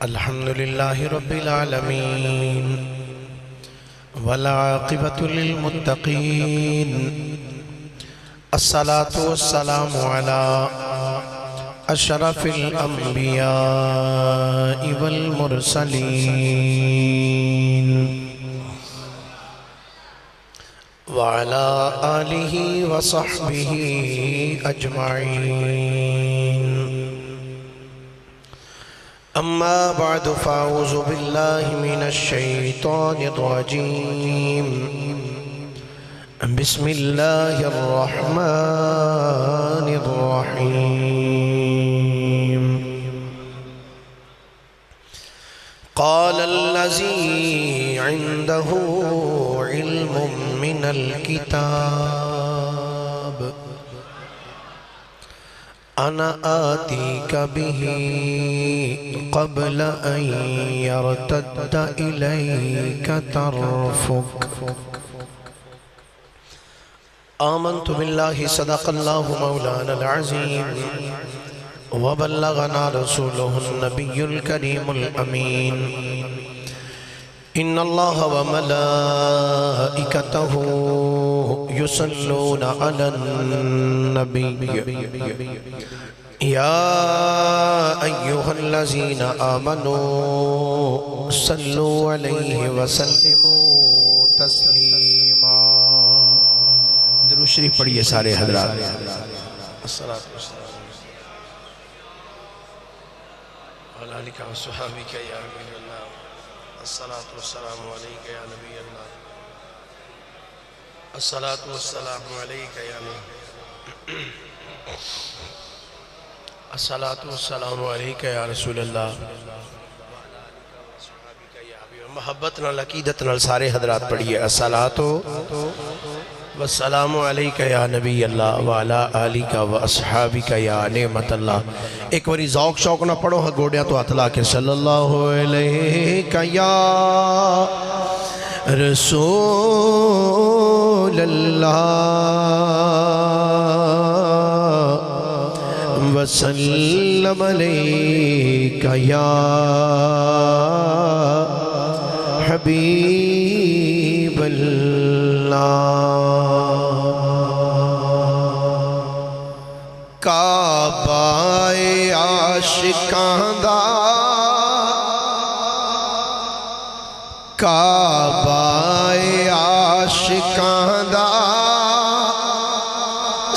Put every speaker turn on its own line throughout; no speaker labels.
الحمدللہ رب العالمین والعاقبۃ للمتقین الصلاة والسلام علی اشرف الانبیاء والمرسلین وعلى آلہ وصحبہ اجمعین اما بعد فاعوذ باللہ من الشیطان الرجیم بسم اللہ الرحمن الرحیم قال الذي عنده علم من الكتاب أنا آتيك به قبل أن يرتد إليك طرفك آمنت بالله صدق الله مولانا العظيم وبلغنا رسوله النبي الكريم الأمين إن الله وملائكته يصلون على النبي يا أيها الذين آمنوا صلوا عليه وسلموا تسليما درود شریف پڑھیے سارے حضرات الصلاة والسلام على آلك وصحبك يا نبي الله الصلاة والسلام عليك يا نبي الله الصلاة والسلام عليك يا نبي الصلاة والسلام عليك يا رسول الله محبت نال عقیدت نال سارے حضرات پڑھیے الصلاة والسلام علیکہ یا نبی اللہ وعلا آلیکہ واصحابکہ یا نعمت اللہ. ایک باری ذوق شوق نہ پڑھو گوڑیا تو ہاتھ لا کے صلی اللہ علیہ یا رسول اللہ وسلم علیکہ یا حبیب اللہ. کعبہ عاشقاں دا کعبہ عاشقاں دا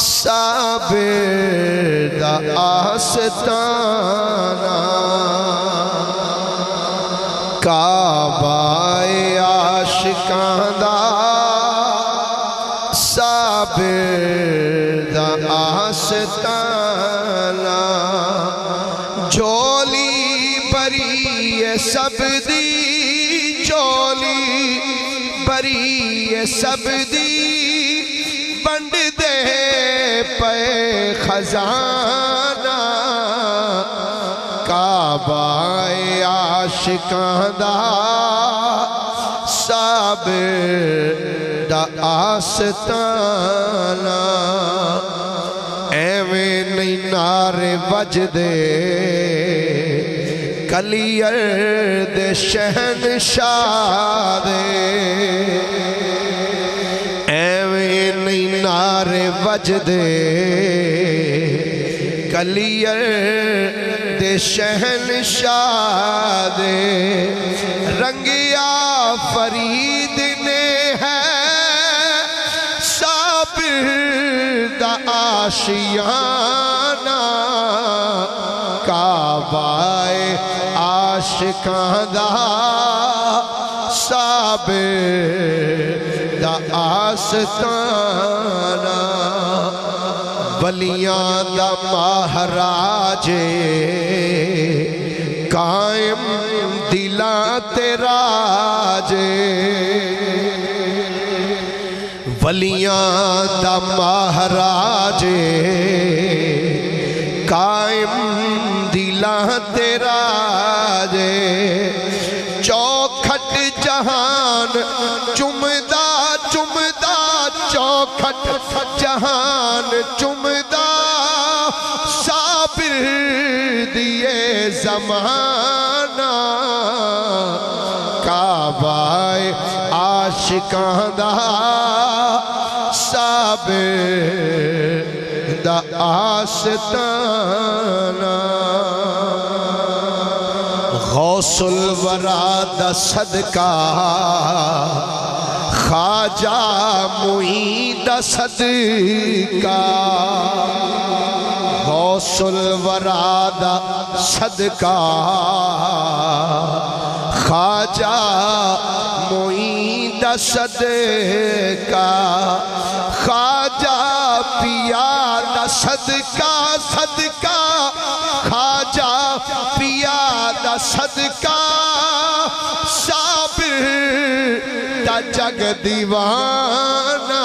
صابر دا آستانہ کعبہ عاشقاں دا صابر دا آستانہ جھولی بری سب دی جھولی بری سب دی بند دے پے خزانہ کعبہ عاشقاں دا صابر دا آستانہ ایویں نہیں نعرے وجدے کلیر دے شہنشاہ دے ایویں نہیں نعرے وجدے کلیر دے شہنشاہ دے رنگیا فرید نے ہے صابر دا آشیانہ کعبہ عاشقاں دا صابر دا آستانہ ولیاں دا مہراج قائم دلاں تیرا جے ولیاں دا مہراج قائم دلاں تیرا جے چوکھٹ جہان چمدہ چمدہ چوکھٹ جہان چمدہ صابر دیے زمانہ کعبہ عاشقاں دا صابر دا آستانہ غوث الورا دا صدقہ خواجہ معین دا صدقہ غوث الورا دا صدقہ خواجہ معین دا صدقہ خواجہ پیا دا صدقہ صدقہ خواجہ پیا دا صدقہ صابر دا جگ دیوانہ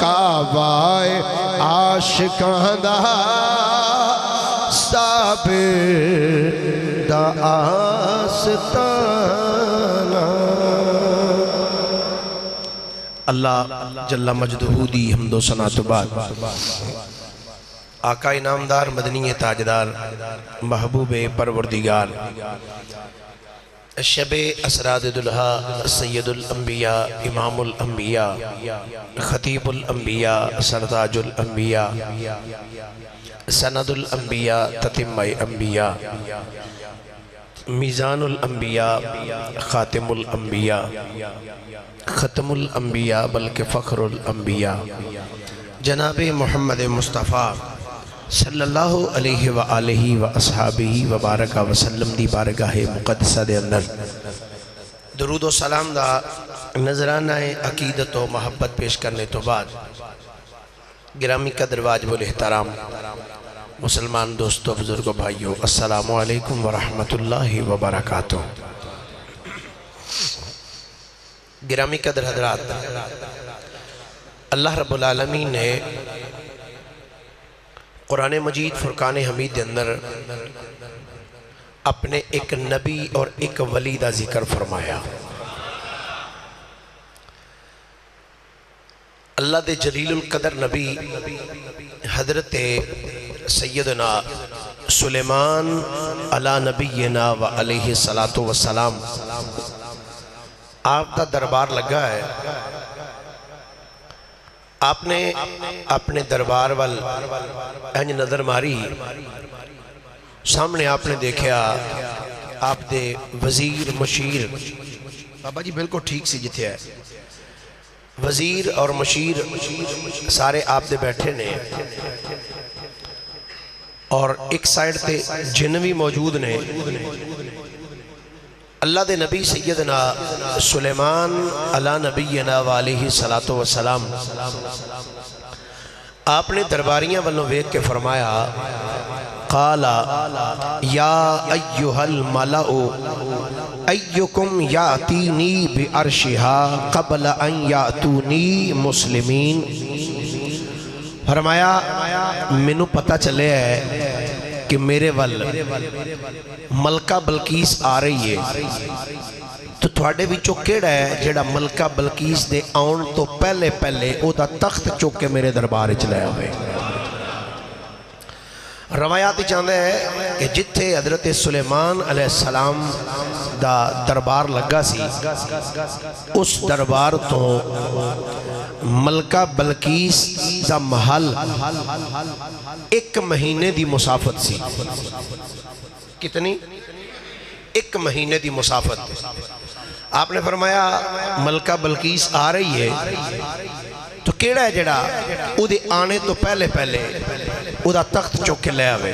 کعبہ عاشقاں دا صابر دا آستانہ اللہ جل مجدہ دی حمد و ثنا تو بعد آقا انعامدار مدنی تاجدار محبوب پروردگار شب اسراد دلہا سید الانبیاء امام الانبیاء خطیب الانبیاء سرداج الانبیاء سند الانبیاء تتمہ انبیاء میزان الانبیاء خاتم الانبیاء ختم الانبیاء بلکہ فخر الانبیاء جناب محمد مصطفیٰ صلی اللہ علیہ وآلہ وآصحابہ وبارکہ وسلم دی بارگاہ مقدسہ دے اندر درود و سلام دا نظرانہ عقیدت و محبت پیش کرنے تو بعد گرامی قدر واجب الاحترام مسلمان دوستو بزرگو بھائیو السلام علیکم ورحمت اللہ وبرکاتہ گرامی قدر حضرات اللہ رب العالمین نے قرآن مجید فرقان حمید دے اندر اپنے ایک نبی اور ایک ولی دا ذکر فرمایا اللہ دے جلیل القدر نبی حضرت سیدنا سلیمان علی نبینا و علیہ السلام آپ دا دربار لگا ہے آپ نے اپنے دربار وال انج نظر ماری سامنے آپ نے دیکھا آپ دے وزیر مشیر بابا جی بالکل ٹھیک سی جتے ہے وزیر اور مشیر سارے آپ دے بیٹھے نے اور ایک سائیڈ تے جن بھی موجود نے اللہ دے نبی سیدنا سلیمان علی نبینا و علیہ السلام آپ نے درباریاں والوں ویک کے فرمایا قالا یا ایہا الملأ ایکم یاتینی بعرشہا قبل ان یاتونی مسلمین فرمایا منو پتہ چلے ہے کہ میرے ول ملکہ بلقیس آ رہی ہے تو تھوڑے بھی چوکیڑا ہے جیڑا ملکہ بلقیس دے آن تو پہلے او دا تخت چوکے میرے دربار چلائے ہوئے روایاتی چاندے ہے کہ جتھے حضرت سلیمان علیہ السلام دا دربار لگا سی اس دربار تو ملکہ بلقیس دا محل ایک مہینے دی مسافت سی کتنی؟ ایک مہینے دی مسافت آپ نے فرمایا ملکہ بلقیس آ رہی ہے تو کیڑا ہے جڑا او دے آنے تو پہلے او دا تخت چوکے لے آوے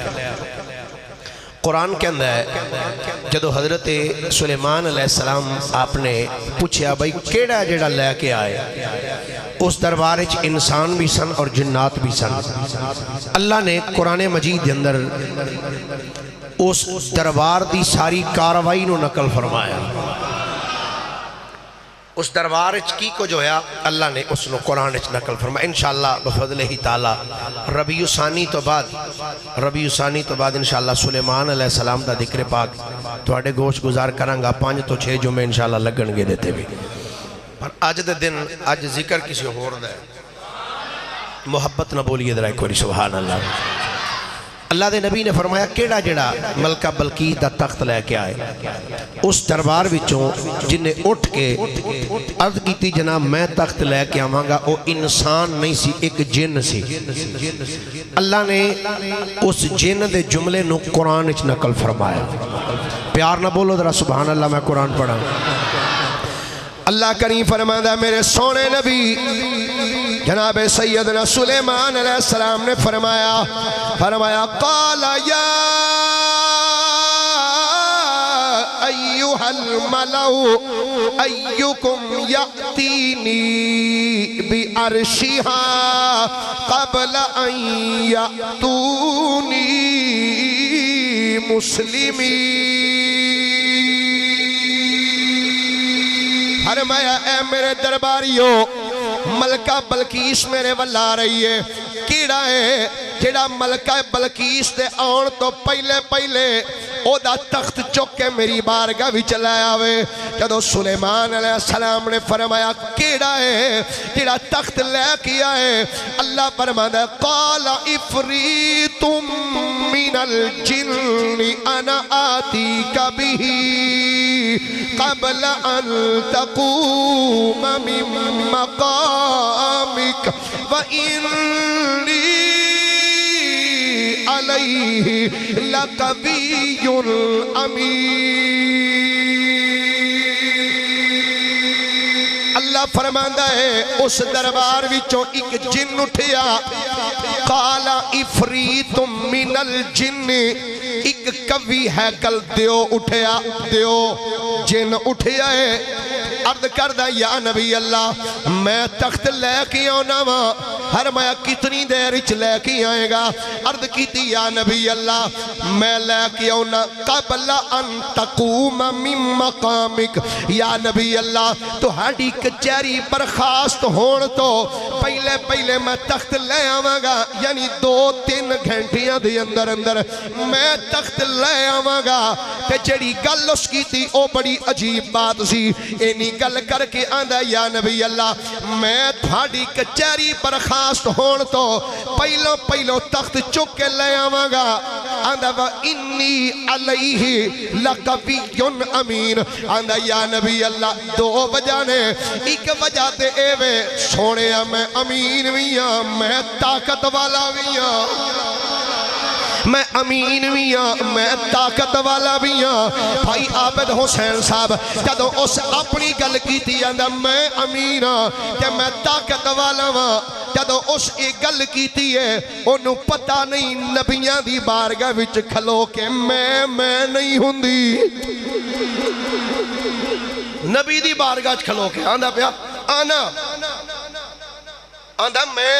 قرآن کے اندر ہے جدو حضرت سلیمان علیہ السلام آپ نے پوچھیا بھائی کیڑا ہے جڑا لے کے آئے اس دربار وچ انسان بھی سن اور جنات بھی سن اللہ نے قرآن مجید کے اندر اس دربار دی ساری کاروائی نو نقل فرمایا اس دربار کی کو جو ہے اللہ نے اس نو قرآن نقل فرمایا انشاءاللہ بفضل ہی تعالی ربیع ثانی تو بعد انشاءاللہ سلیمان علیہ السلام دا ذکر پاک تواڈے گوش گزار کرانگا 5 تو 6 جمعے انشاءاللہ لگن گے دیتے بھی پر آج دے دن آج ذکر کسی اور دا ہے محبت نہ بولیے ذرا ایک باری سبحان اللہ اللہ دے نبی نے فرمایا کیڑا جڑا ملکہ بلقیس دا تخت لے کے آئے اس دربار وچوں جن نے اٹھ کے عرض کیتی جناب میں تخت لے کے آواں گا، وہ انسان نہیں سی، ایک جن سی۔ اللہ نے اس جن دے جملے نو قرآن وچ نقل فرمایا۔ پیار نہ بولو ذرا سبحان اللہ، میں قرآن پڑھا۔ اللہ کریم فرماتا میرے سونے نبی جناب سیدنا سلیمان علیہ السلام نے فرمایا قال یا ایوہ الملو ایکم یأتینی بعرشہا قبل ان یأتونی مسلمی۔ فرمایا اے میرے درباریوں، ملکہ بلقیس میرے واللہ رہی ہے، کیڑا ہے جڑا ملکہ بلقیس دے آن تو پہلے او دا تخت چک کے میری بارگاہ بھی چلایا ہوئے۔ جدو سلیمان علیہ السلام نے فرمایا کیڑا ہے جڑا تخت لے کیا ہے، اللہ فرمایا قال افریت من الجن انا آتیک بہ قبل ان تقوم من مقامک وإنی علیہ لقوی امین۔ اللہ فرماندا ہے اس دربار وچوں ایک جن اٹھیا، قال افریت من الجن، ایک قوی ہیکل دیو اٹھیا، دیو جن اٹھیا ہے، عرض کردہ یا نبی اللہ میں تخت لے کے آنا وا۔ فرمایا کتنی دیر اچ لے کے آئے گا؟ عرض کیتی یا نبی اللہ میں لے کے آنا قبل ان تقوم من مقامک، یا نبی اللہ تو ہاڑی کچہری برخاست ہون تو پہلے میں تخت لے آواں گا، یعنی 2-3 گھنٹیاں دے اندر میں تخت لے آواں گا۔ تے جڑی گل اس کی تھی او بڑی عجیب بات سی، اینی گل کر کے آندہ یا نبی اللہ میں تھاڑی کچہری برخاست ہون تو پہلو تخت چک کے لے آواں گا۔ آندہ وَإِنِّي عَلَيْهِ لَقَوِيٌّ أَمِينٌ، آندہ یا نبی اللہ 2 وجہ نے، ایک وجہ تے اے وے سونے میں امین بھی ہاں، میں طاقت والا بھی ہاں، میں امین بھی ہاں، میں طاقت والا بھی ہاں۔ بھائی عابد حسین صاحب جدو اس اپنی گل کی تھی آندہ میں امین ہاں کہ میں طاقت والا ہاں، جدو اس ایک گل کی تھی ہے انہوں پتہ نہیں نبیاں دی بارگاہ وچ کھلو کہ میں نہیں ہوندی، نبی دی بارگاہ کھلو کے آندہ پیا آندہ میں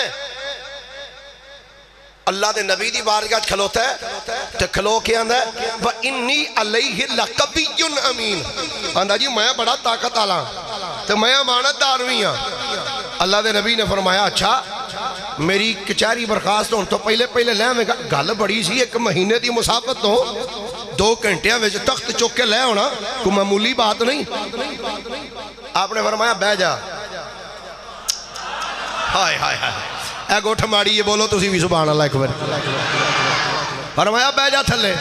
اللہ دے نبی دی بارگاہ کھلوتا ہے تو کھلو کے آندہ ہے وَإِنِّي عَلَيْهِ لَقَوِيٌّ أَمِينٌ، آندہ جی میں بڑا طاقت آلا تو میں امانت دار ہوئی ہاں۔ اللہ دے نبی نے فرمایا اچھا میری کچہری برخاست ہوں تو پہلے لے میں گل بڑی سی، 1 مہینے دی مسافت تو 2 گھنٹیاں وچ تخت چک کے لے ہونا کوئی معمولی بات نہیں۔ آپ نے فرمایا بہ جا، ہائے ہائے ہائے اے گوٹھ ماڑی یہ بولو تسی بھی سبحان اللہ ایک بار۔ فرمایا بہ جا تھلے،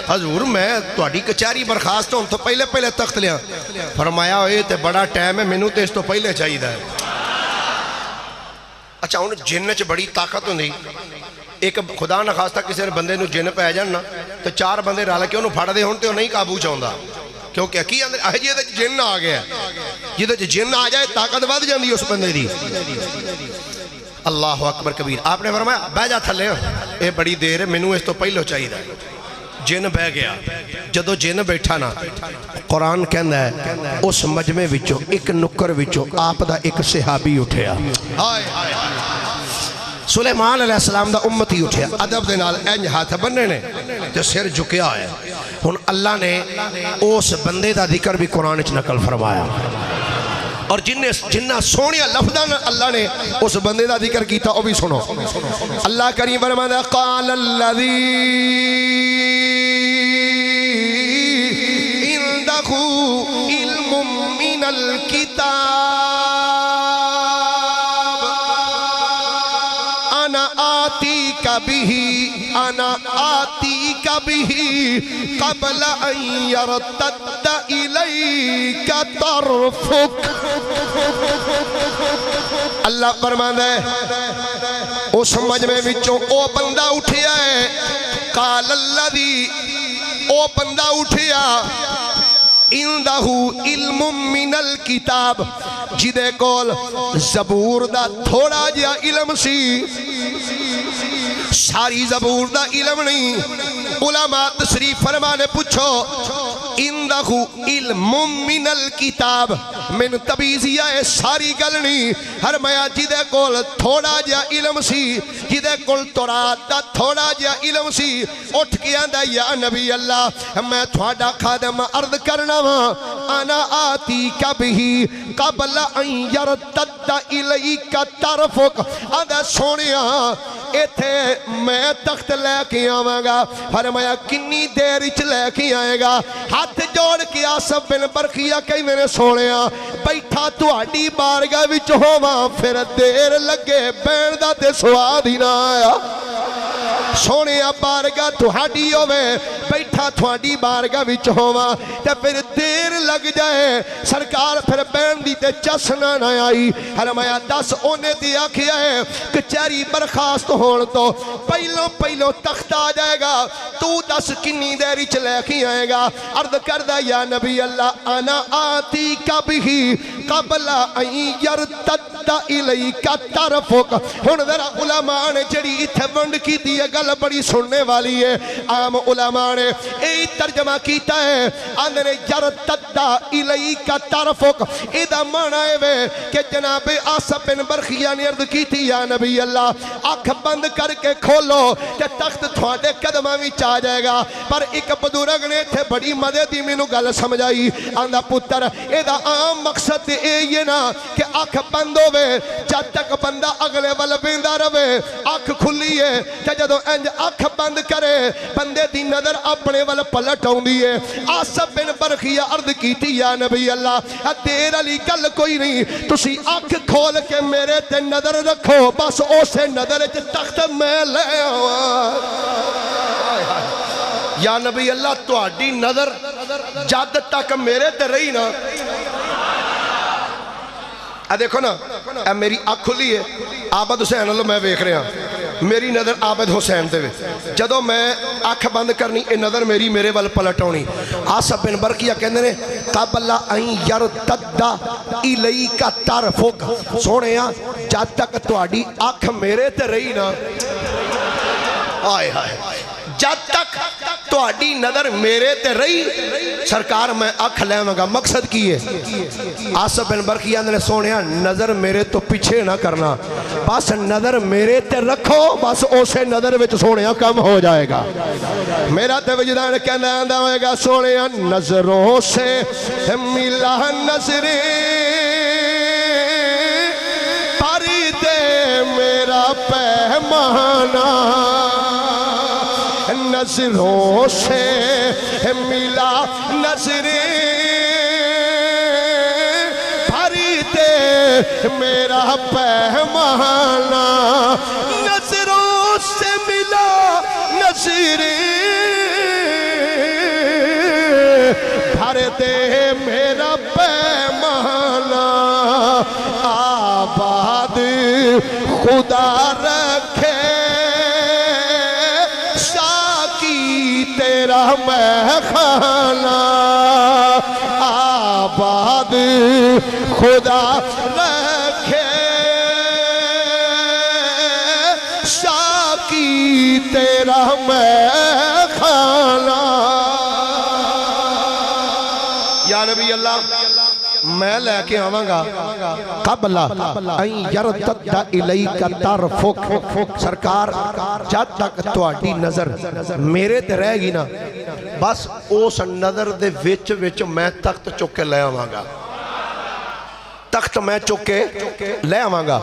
حضور میں تہاڈی کچہری برخاست ہوں تو پہلے تخت لیا۔ فرمایا اے تے بڑا ٹائم ہے، مینوں تے اس تو پہلے چاہیے ہے۔ اچھا ہن جن وچ بڑی طاقت ہوندی، ایک خدا نہ خواستہ کسی بندے نو جن پہ جان نا تو 4 بندے رل کے انہوں پھڑ دے ہون تے وہ نہیں قابو چاہندا، کیونکہ کی اندر اہ جی جن آ گیا، جدے جن آ جائے طاقت ود جاندی اس بندے دی۔ اللہ اکبر کبیر۔ آپ نے فرمایا بہ جا تھلے، اے بڑی دیر ہے مینوں اس تو پہلو چاہیے۔ جن بہ گیا، جدو جن بیٹھا نا قرآن کہندا ہے اس مجمع وچوں ایک نکر وچوں آپ دا ایک صحابی اٹھیا، سلیمان علیہ السلام دا امتی اٹھیا، ادب دے نال انج ہاتھ بننے نے تے سر جھکیا ہے۔ ہن اللہ نے اس بندے دا ذکر بھی قرآن وچ نقل فرمایا، اور جنہ سونیا لفظاں اللہ نے اس بندے دا ذکر کیتا وہ بھی سنو۔ اللہ کریم فرماتا قال الذی عنده علم من الکتاب انا آتیک به انا آتیک بہی قبل ان یرتد الیک طرفک۔ اللہ فرماتا ہے اس مجمع وچوں او بندہ اٹھیا ہے، قال الذی، او بندہ اٹھیا عندہ علم من الکتاب، جدے کول زبور دا تھوڑا جیا علم سی، ساری زبور دا علم نہیں۔ علماء تشریف فرمانے پوچھو عندہ علم من الکتاب، من تبیزیہ ساری گل نہیں، ہر میا جدے کول تھوڑا جیا علم سی، جدے کول تورات دا تھوڑا جیا علم سی، اٹھ کے آندہ یا نبی اللہ میں تھوڑا خادم عرض کرنا وا، انا آتی کبھی قبل ان یرتد الیک طرفک۔ آدھا سونیا ایتھے میں تخت لے کے آواں گا، فرمایا کنی دیر اچ لے کے آئے گا؟ ہاتھ جوڑ کے آصف بن برقیہ کہیں میرے سونیا بیٹھا تو آڈی بارگاہ وچ ہواں، پھر دیر لگے بین دا تے سواد ہی نہ آیا۔ سونیا بارگاہ تو ہاڈی ہوئے بیٹھا تھوڑی بارگاہ وچ ہواں تے پھر دیر لگ جائے، سرکار پھر بین دی تے چسنا نہ آئی۔ فرمایا دس اونے دی آکھیا ہے کچہری برخاست ہون تو پہلوں تخت آ جائے گا، تو دس کنی دیر اچ لے کے آئے گا؟ عرض کردہ یا نبی اللہ انا آتی کبھی قبل ان یرتد الیک طرفک۔ ہن ذرا علماء نے جڑی ایتھے ونڈ کی دی گل بڑی سننے والی ہے، عام علماء نے ای ترجمہ کیتا ہے اندر یرتد الیک طرفک، ایدہ معنی ہے کہ جناب آصف بن برقیہ نے عرض کی تھی یا نبی اللہ آنکھ بند کر کے کھولو کہ تخت تھوڑے قدمہ وچ آ جائے گا۔ پر ایک بزرگ نے تھے بڑی مدد دی مینوں گل سمجھائی، آندہ پتر ایدہ عام مقصد یہ نا کہ آنکھ بند ہوئے جب تک بندہ اگلے ول ویندا رہے، آنکھ کھلی ہے کہ جدوں انج آنکھ بند کرے بندے دی نظر اپنے ول پلٹ آوندی ہے۔ آصف بن برقیہ عرض کیتی یا نبی اللہ دیر علی گل کوئی نہیں، تسی آنکھ کھول کے میرے تے نظر رکھو، بس اسے نظر وچ تخت میں لے آواں۔ یا نبی اللہ تہاڈی نظر جد تک میرے تے رہی نا، دیکھو نا اے میری آنکھ کھلی ہے، عابد حسین اللہ میں ویکھ رہا، میری نظر عابد حسین تے وے، جدوں میں آنکھ بند کرنی اے نظر میری میرے ول پلٹ آنی۔ آصف بن برقیہ کہندے نے قبل ان یرتد الیک طرفک، سونیا جد تک تہاڈی آنکھ میرے تے رہی نا، آئے ہائے جد تک تہاڈی نظر میرے تے رہی سرکار میں آنکھ لیواں گا۔ مقصد کی ہے؟ آصف بن برقیہ نے سونیا نظر میرے تو پیچھے نہ کرنا، بس نظر میرے تے رکھو، بس اسے نظر وچ سونیا کم ہو جائے گا۔ میرا تے وجدان کہندا آندا ہوئے گا سونیا نظروں سے ملا نظریں پاری دے میرا پیمانہ، نظروں سے ملا نظریں بھری دے میرا پیمانہ، نظروں سے ملا نظریں بھر دے میرا پیمانہ، آباد خدا رکھے تیرا میخانہ، آباد خدا رکھے ساقی تیرا میخانہ۔ یا نبی اللہ میں لے کے آواں گا قبل ان یرتد الیک طرفک، سرکار جد تک تہاڈی نظر میرے تے رہ گی نا، بس اس نظر دے وچ وچ میں تخت چک کے لے آواں گا، تخت میں چک کے لے آواں گا۔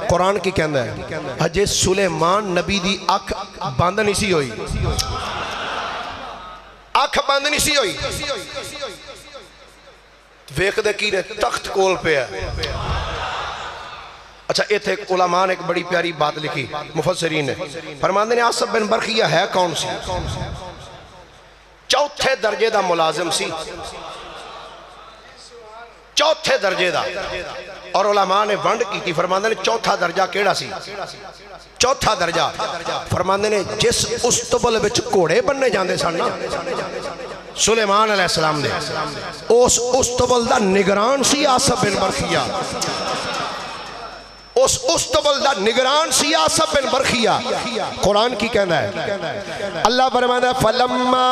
قرآن کی کہندا ہے ہجے سلیمان نبی دی اکھ بند نہیں سی ہوئی، اکھ بند نہیں سی ہوئی، ویکھ دے کی نے تخت کول پہ ہے، اچھا ایتھے علماء نے ایک بڑی پیاری بات لکھی مفسرین نے فرماندے نے آصف بن برخیہ ہے کون سی؟ چوتھے درجے دا ملازم سی، چوتھے درجے دا، اور علماء نے ونڈ کی تھی فرماندے نے چوتھا درجہ کیڑا سی؟ چوتھا درجہ فرماندے نے جس استبل وچ گھوڑے بننے جاندے سن نا سلیمان علیہ السلام نے، اس استبل دا نگران سی آصف بن برخیہ، اس استبل دا نگران سی آصف بن برخیہ۔ قرآن کی کہنا ہے اللہ فرماتا ہے فَلَمَّا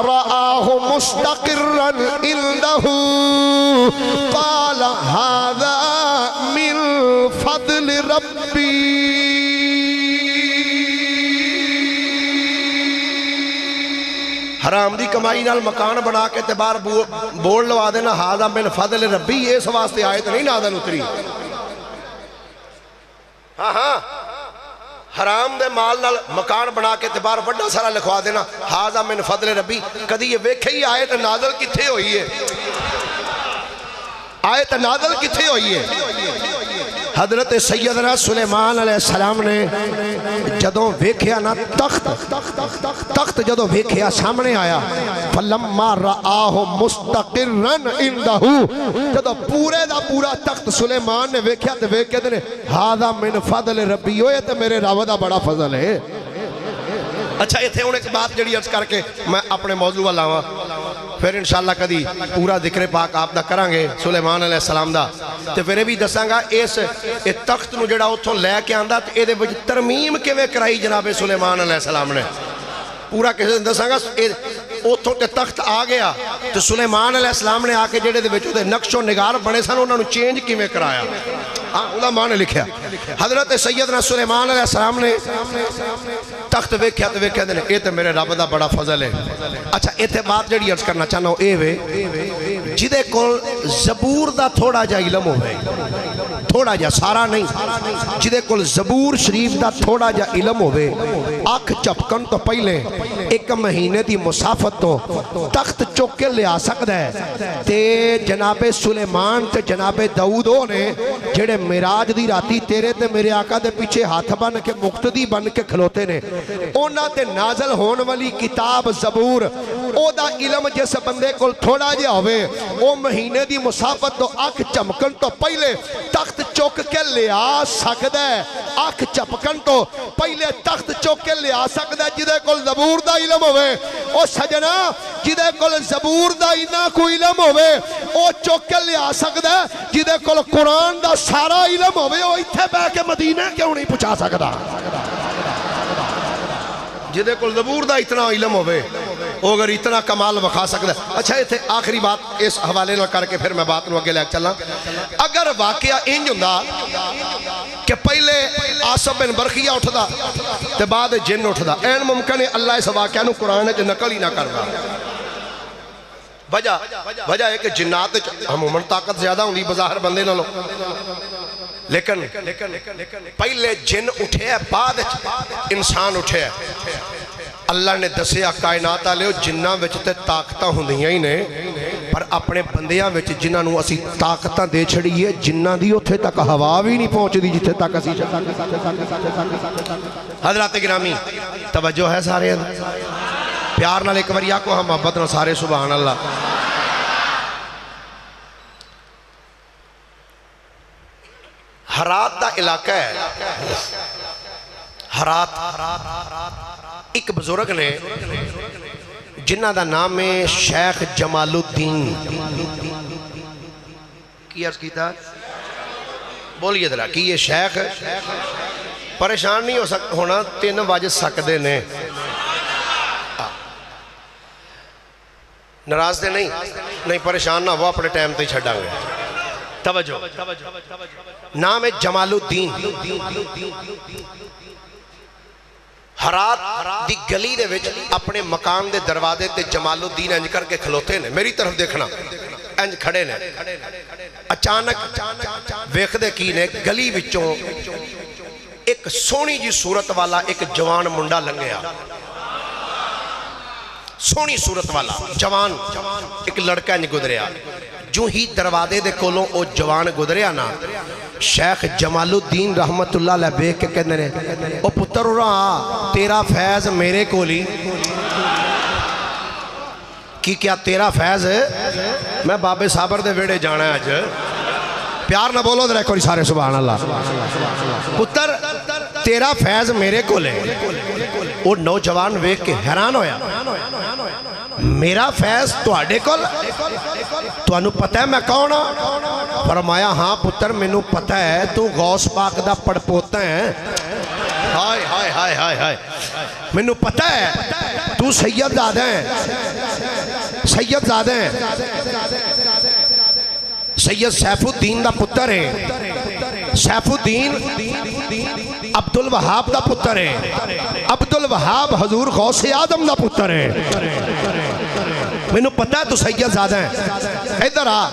رَآهُ مُسْتَقِرًا عِنْدَهُ قَالَ هَذَا مِنْ فَضْلِ رَبِّي۔ حرام دی کمائی نال مکان بنا کے تبار بورڈ لوا دینا ہاذا من فضل ربی، یہ اس واسطے آیت نہیں نازل اتری۔ ہاں حرام دے مال نال مکان بنا کے تبار بڑا سارا لکھوا دینا ہاذا من فضل ربی، کدی یہ ویکھے ہی آیت نازل کتھے ہوئی ہے؟ آیت نازل کتھے ہوئی ہے؟ حضرت سیدنا سلیمان علیہ السلام نے جدوں ویکھیا نا تخت جدوں ویکھیا سامنے آیا فَلَمَّا رَآهُ مُسْتَقِرًا عِنْدَهُ، جدوں پورے دا پورا تخت سلیمان نے ویکھیا تے ویکھے تے ہاذا من فضل ربی، یہ تے میرے رب دا بڑا فضل ہے۔ اچھا ایتھے ہن ایک بات جڑی عرض کر کے میں اپنے موضوع والا آواں، پھر انشاءاللہ کدی پورا ذکر پاک آپ دا کریں گے سلیمان علیہ السلام دا، تے پھر بھی دساں گا اس تخت نو جڑا اتھوں لے کے آندا تے اے دے وچ ترمیم کیویں کرائی جناب سلیمان علیہ السلام نے، پورا کسے دساں گا۔ اتھوں تے تخت آ گیا تو سلیمان علیہ السلام نے آ کے جڑے دے وچ دے نقش و نگار بنے سن انہاں نو چینج کیویں کرایا، علماء نے لکھیا حضرت سیدنا سلیمان علیہ السلام نے تخت ویکھیا تے ویکھیا تے اے تے میرے رب دا بڑا فضل ہے۔ اچھا ایتھے بات جڑی عرض کرنا چاہنا اے وے جدے کول زبور دا تھوڑا جا علم ہوئے، تھوڑا جا سارا نہیں، جدے کول زبور شریف دا تھوڑا جا علم ہوئے، آنکھ چپکن تو پہلے ایک مہینے دی مسافت تو تخت چوک کے لے آ سکتا ہے۔ تے جناب سلیمان تے جناب داؤد نے جڑے معراج دی راتی تیرے تے میرے آقا دے پیچھے ہاتھ بن کے مقتدی بن کے کھلوتے نے، اونا تے نازل ہون والی کتاب زبور او دا علم جس بندے کو تھوڑا جا ہوئے او مہینے دی مسافت تو آنکھ چمکن تو پہلے تخت چوک کے لے آ سکتا ہے، آنکھ چپکن تو پہلے تخت چوک کے لے آ سکتا ہے جدے کول زبور دا علم ہوئے۔ او سجنا جدے کول زبور دا اینا کوئی علم ہوئے او چوک کے لے آ سکتا ہے، جدے کول قرآن دا سارا علم ہوئے او اتھے بے کے مدینہ کیوں نہیں پہنچا سکتا؟ جدے کول زبور دا اتنا علم ہوئے وہ اگر اتنا کمال وکھا سکتا ہے۔ اچھا یہ تھے آخری بات اس حوالے نہ کر کے پھر میں بات نو اگے لے چلنا، اگر واقعہ انج ہوندا کہ پہلے آصف بن برخیہ اٹھدا تے بعد جن اٹھدا، این ممکن ہے اللہ اس واقعہ نو قرآن وچ نقل ہی نہ کردا۔ وجہ ہے کہ جنات عموماً طاقت زیادہ ہوندی بظاہر بندے نالوں، لیکن پہلے جن اٹھے ہے بعد انسان اٹھے ہے۔ اللہ نے دسیا کائنات آلے جنہ وچ تے طاقتاں ہوندیاں ہی نے، پر اپنے بندیاں وچ جنہ نو اسی طاقتاں دے چھڑیے جنہ دی اتھے تک ہوا بھی نہیں پہنچ دی جتھے تک اسی حضرات گرامی توجہ ہے سارے پیار نال ایک وریا کو ہم محبت نہ سارے سبحان اللہ۔ ہرات دا علاقہ ہے، ہرات ایک بزرگ نے جنہ دا نام ہے شیخ جمال الدین، کی عرض کی تھا بولیے ذرا کہ یہ شیخ پریشان نہیں ہونا 3 بج سکتے نے، ناراض دے نہیں پریشان نہ ہو اپنے ٹائم تے چھڑا گے۔ توجہ نام ہے جمال الدین، ہرات دی گلی دے وچ اپنے مکان دے دروازے تے جمال الدین انج کر کے کھلوتے نے، میری طرف دیکھنا انج کھڑے نے، اچانک ویکھ دے کی نے گلی وچوں ایک سونی جی صورت والا ایک جوان منڈا لنگیا، سونی صورت والا جوان ایک لڑکا انج گزریا، جو ہی دروازے دے کولوں او جوان گزریا نا شیخ جمال الدین رحمت اللہ علیہ بیک کے کہنے نے او پتر رہا تیرا فیض میرے کولی کی کیا تیرا فیض میں بابے صابر دے ویڑے جانا ہے آج پیار نہ بولو درہ کوئی سارے سبحان اللہ پتر تیرا فیض میرے کولے وہ نوجوان ویک کے حیران ہویا میرا فیض تو آڈے کول تو انہوں پتہ ہے میں کون ہاں فرمایا ہاں پتر میں پتہ ہے تو غوث پاک دا پڑ پوتا ہے ہائے ہائے ہائے ہائے ہائے میں پتہ ہے تو سید زادہ ہیں سید زادہ ہیں سید سیف الدین دا پتر ہے سیف الدین عبدالوہاب دا پتر ہے عبدالوہاب حضور غوث آدم دا پتر ہے میں نے پتہ ہے تو سید زادہ ہیں ادھر آ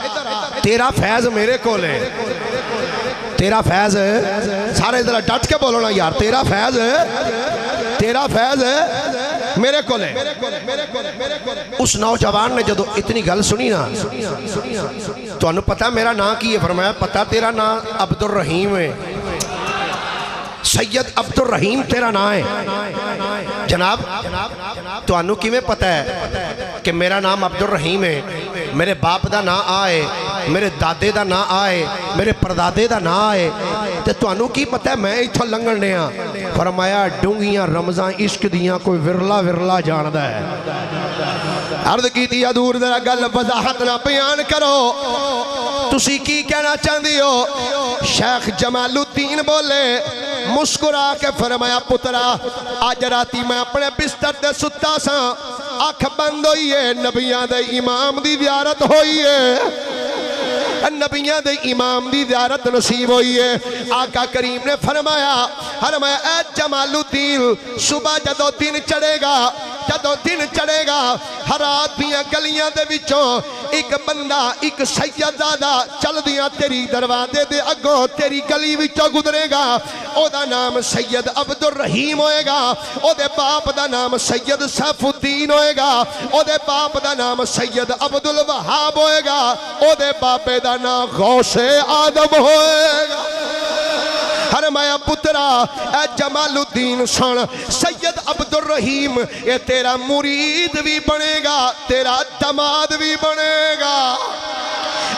تیرا فیض میرے کول ہے تیرا فیض سارے ادھر ڈٹ کے بولو نا یار تیرا فیض میرے کول ہے اس نوجوان نے جدو اتنی گل سنی نا تو انہوں پتہ میرا نام کی ہے فرمایا پتہ تیرا نام عبد الرحیم ہے سید عبد الرحیم تیرا نام ہے جناب تو انہوں کی میں پتہ ہے کہ میرا نام عبد الرحیم ہے میرے باپ دا نام آئے میرے دادے دا نام آئے میرے پردادے دا نام آئے تو انہوں کی پتہ ہے میں اتھا لنگن نیا فرمایا ڈونگیاں رمضان عشق دیاں کوئی ورلا جاندہ ہے عرض کی تھی ادور ذرا گل وضاحت نہ بیان کرو تسی کی کہنا چاندی ہو شیخ جمال الدین بولے مسکرا کے فرمایا پترا آج راتی میں اپنے بستر دے ستا سا آنکھ بند ہوئی ہے نبیان دے امام دی زیارت ہوئی ہے نبیان دے امام دی زیارت نصیب ہوئی ہے آقا کریم نے فرمایا اے جمال الدین صبح جدو دن چڑھے گا ہرات دیاں گلیاں دے وچوں ایک بندہ ایک سید زادہ چل دیاں تیری دروازے دے اگو تیری گلی وچوں گزرے گا او دا نام سید عبد الرحیم ہوئے گا او دے باپ دا نام سید سیف الدین ہوئے گا او دے باپ دا نام سید عبدالوہاب ہوئے گا او دے باپ دا نام غوث آدم ہوئے گا فرمایا پترا اے جمال الدین سن سید عبد الرحیم یہ تیرا مرید بھی بنے گا تیرا دماد بھی بنے گا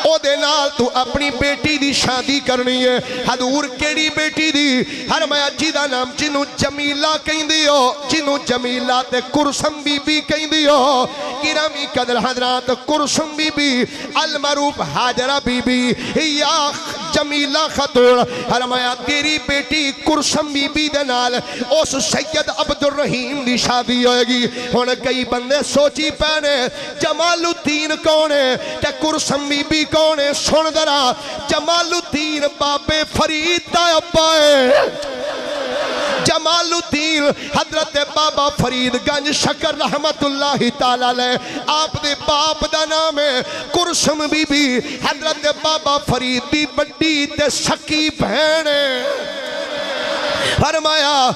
او دے نال تو اپنی بیٹی دی شادی کرنی ہے حضور کیڑی بیٹی دی فرمایا جیدہ نام جنو جمیلہ کہیں دیو جنو جمیلہ تے کرسم بی بی کہیں دیو گرامی قدر حضرات کرسم بی بی المعروف حاجرہ بی بی یا جمیلہ خطور فرمایا تیری بیٹی کرسم بی بی دے نال اس سید عبد الرحیم دی شادی ہوئے گی ہن کئی بندے سوچی پہنے جمال الدین کونے تے کرسم بی بی کونے سن درا جمال الدین بابے فرید دا ابا ہے جمال الدین حضرت بابا فرید گنج شکر رحمت اللہ تعالیٰ لے آپ دے باپ دا نام ہے کرسم بی بی حضرت بابا فرید دی بڑی تے سکی بہنے فرمایا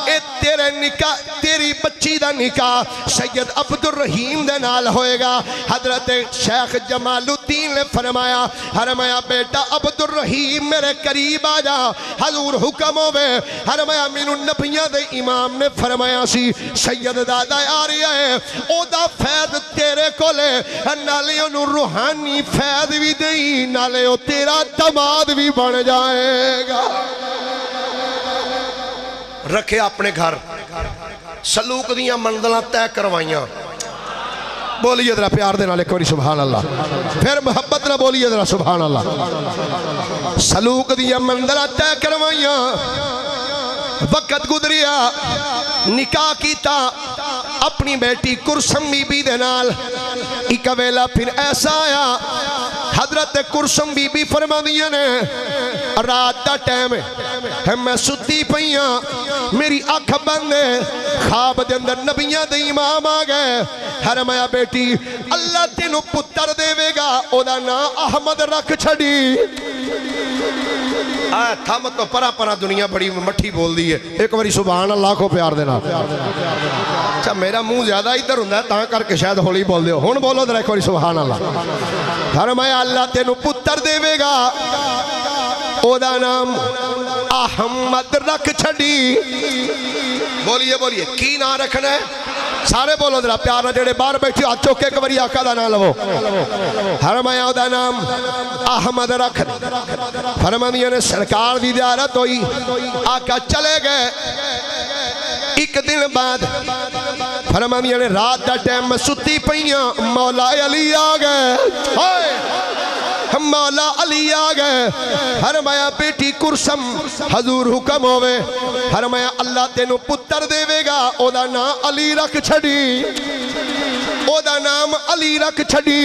اے تیرے نکاح تیری بچی دا نکاح سید عبد الرحیم دے نال ہوئے گا حضرت شیخ جمال الدین نے فرمایا بیٹا عبد الرحیم میرے قریب آجا حضور حکم ہوئے فرمایا مینو نبیان دے امام نے فرمایا سی سید دادا آ رہی ہے او دا فیض تیرے کو لے نالے انہوں روحانی فیض بھی دیں نالے او تیرا دماد بھی بن جائے گا رکھے اپنے گھر سلوک دیاں منزلہ طے کروائیاں بولیے ذرا پیار دینا لے کوئی سبحان اللہ پھر محبت نہ بولیے ذرا سبحان اللہ سلوک دیاں منزلہ طے کروائیاں وقت گزریا نکاح کیتا اپنی بیٹی کرسم بی بی دے نال ایک ویلا پھر ایسا آیا حضرت کرسم بی بی فرما دیا نے رات دا ٹائم ہے میں ستی پئیاں میری آنکھ بند ہے خواب دے اندر نبیان دے امام آ گئے فرمایا بیٹی اللہ تینو پتر دے گا او دا نا احمد رکھ چھڑی تھم تو پرا پرا دنیا بڑی مٹھی بول دی ہے ایک باری سبحان اللہ کو پیار دینا اچھا میرا منہ زیادہ ادھر ہوں تاں کر کے شاید ہولی بول دیو ہون بولو در ایک باری سبحان اللہ فرمایا اللہ تینو پتر دے گا او دا نام احمد رکھ چھڑی بولیے بولیے کی نام رکھنا ہے سارے بولو ذرا پیارا جڑے باہر بیٹھے ہاتھ چوکے ایک باری آقا دا نام لو فرمایا دا نام احمد رکھ فرمایا نے سرکار دی زیارت ہوئی آقا چلے گئے ایک دن بعد فرمایا نے رات دا ٹائم میں ستی پئیاں مولا علی آ گئے مولا علی آگئے فرمایا بیٹی کرسم حضور حکم ہوئے فرمایا اللہ تینو پتر دے گا او دا نام علی رکھ چھڑی او دا نام علی رکھ چھڑی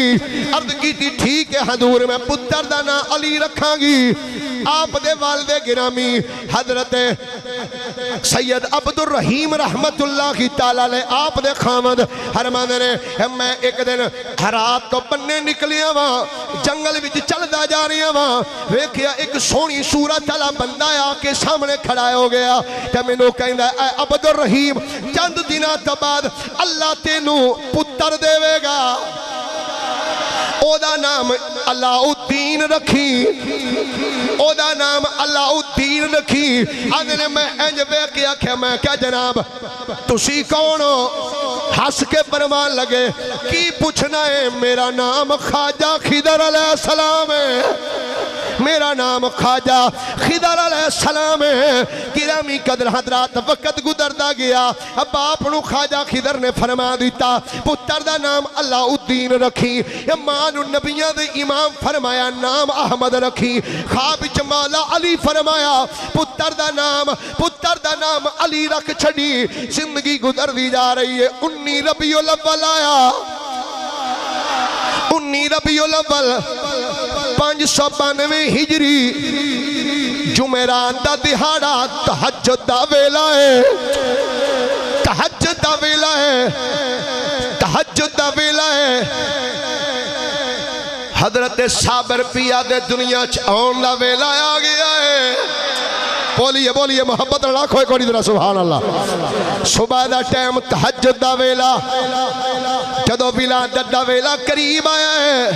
عرض کی تھی ٹھیک ہے حضور میں پتر دا نام علی رکھاں گی آپ دے والد گرامی حضرت سید عبد الرحیم رحمت اللہ کی تعالیٰ لے آپ دے خامد فرمانے نے میں ایک دن رات تو بننے نکلیا وہاں جنگل وچ چل دا جا رہی وہاں ویکھیا ایک سونی صورت والا بندہ آ کے سامنے کھڑا ہو گیا کہ مینوں کہندا اے عبد الرحیم چند دنوں تو بعد اللہ تینوں پتر دے گا او دا نام اللہ الدین رکھی او دا نام اللہ الدین رکھی آدھنے میں انج ویکھیا کہ میں کیا جناب تسی کون ہو ہس کے فرمان لگے کی پوچھنا ہے میرا نام خواجہ خضر علیہ السلام ہے میرا نام خواجہ خضر علیہ السلام ہے گرامی قدر حضرات وقت گزردا گیا اب آپ نو خواجہ خضر نے فرما دیتا پتر دا نام اللہ الدین رکھی امان النبیان دے امام فرمایا نام احمد رکھی خواب مولا علی فرمایا پتر دا نام علی رکھ چھڑی زندگی گزر دی جا رہی ہے 19 ربیع الاول آیا 19 ربیع الاول 592 ہجری جمعرات دا دہاڑا تہجد دا ویلا ہے تہجد دا ویلا ہے تہجد دا ویلا ہے حضرت صابر پیا دے دنیا چاؤن دا ویلا آ گیا ہے بولیے بولیے محبت رکھو ایک اور ادھر سبحان اللہ صبح دا ٹائم تہجد دا ویلا جدو ولادت دا ویلا قریب آیا ہے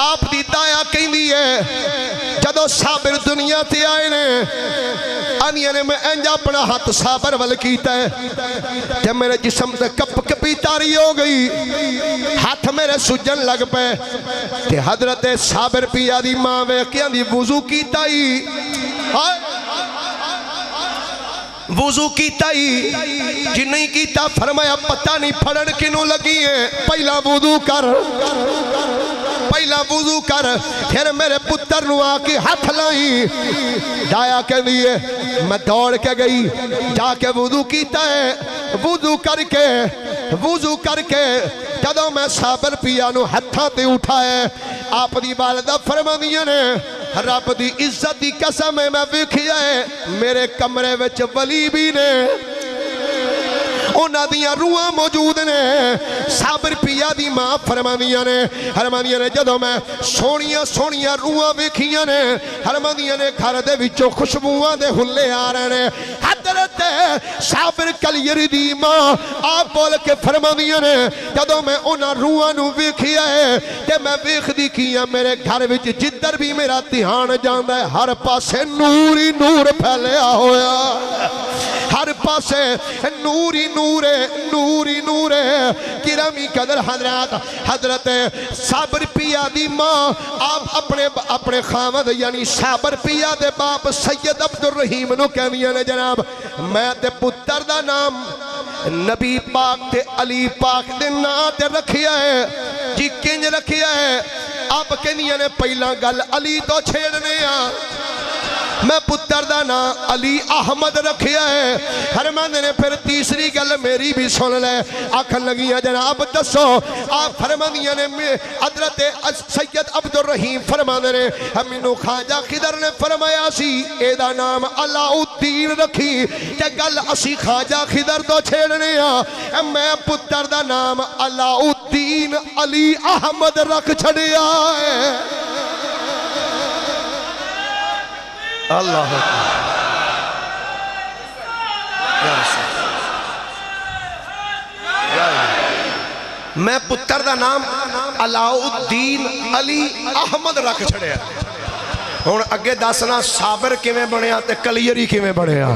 آپ دی دایا کہیں دیئے جدو صابر دنیا تے آئے نے آنیا نے میں انجا اپنا ہاتھ صابر وال کیتا ہے جب میرے جسم سے کپ کپی تاری ہو گئی ہاتھ میرے سجن لگ پہ کہ حضرت صابر پیا دی ماں ویکیاں دی وضو کیتا ہی وضو کیتا ہی جی نہیں کیتا فرمایا پتہ نہیں پھڑن کنوں لگی ہے پہلا وضو کر پھر میرے پتر نو آکے ہاتھ لائی دایا کہ دیئے میں دوڑ کے گئی جا کے وضو کیتا ہے وضو کر کے جدو میں صابر پیا نو ہتھاں تے اٹھائے آپ دی والدہ فرما دیا نے رب دی عزت دی قسم ہے میں ویکھیا ہے میرے کمرے وچ ولی بھی نے اونا دیاں روحاں موجود نے صابر پیا دی ماں فرمانیاں نے جدو میں سونیاں روحاں ویکھیاں نے فرمانیاں نے گھر دے وچوں خوشبوواں دے ہلے آ رہے نے حضرت صابر کلیر دی ماں آپ بول کے فرمانیاں نے جدو میں اونا روحاں نو ویکھیا ہے تے میں ویکھ دی کیا میرے گھر وچ جدھر بھی میرا دھیان جاندا ہے ہر پاسے نور ہی نور پھیلیا ہویا ہر پاسے نور ہی نور گرامی قدر حضرت صابر پیا دی ماں آپ اپنے خامد یعنی صابر پیا دے باپ سید عبد الرحیم نو کہنیا نے جناب میں تے پتر دا نام نبی پاک تے علی پاک دے نا تے رکھیا ہے جی کنج رکھیا ہے آپ کہنیا نے پہلا گل علی تو چھیڑنے میں پتر دا نا علی احمد رکھیا ہے فرمانے نے پھر تیسری گل میری بھی سن لے آکھن لگیاں جناب دسو آپ فرمانیاں نے حضرت سید عبد الرحیم فرمانے نے ہمینو خواجہ خضر نے فرمایا سی اے دا نام اللہ الدین رکھی کہ گل اسی خواجہ خضر تو چھیڑنے میں پتر دا نام اللہ الدین علی احمد رکھ چھڑیا ہے اللہ میں پتر دا نام علاؤالدین علی احمد رکھ چھڑیا ہون اگے دسنا صابر کیویں بنیا تے کلیری کیویں بنیا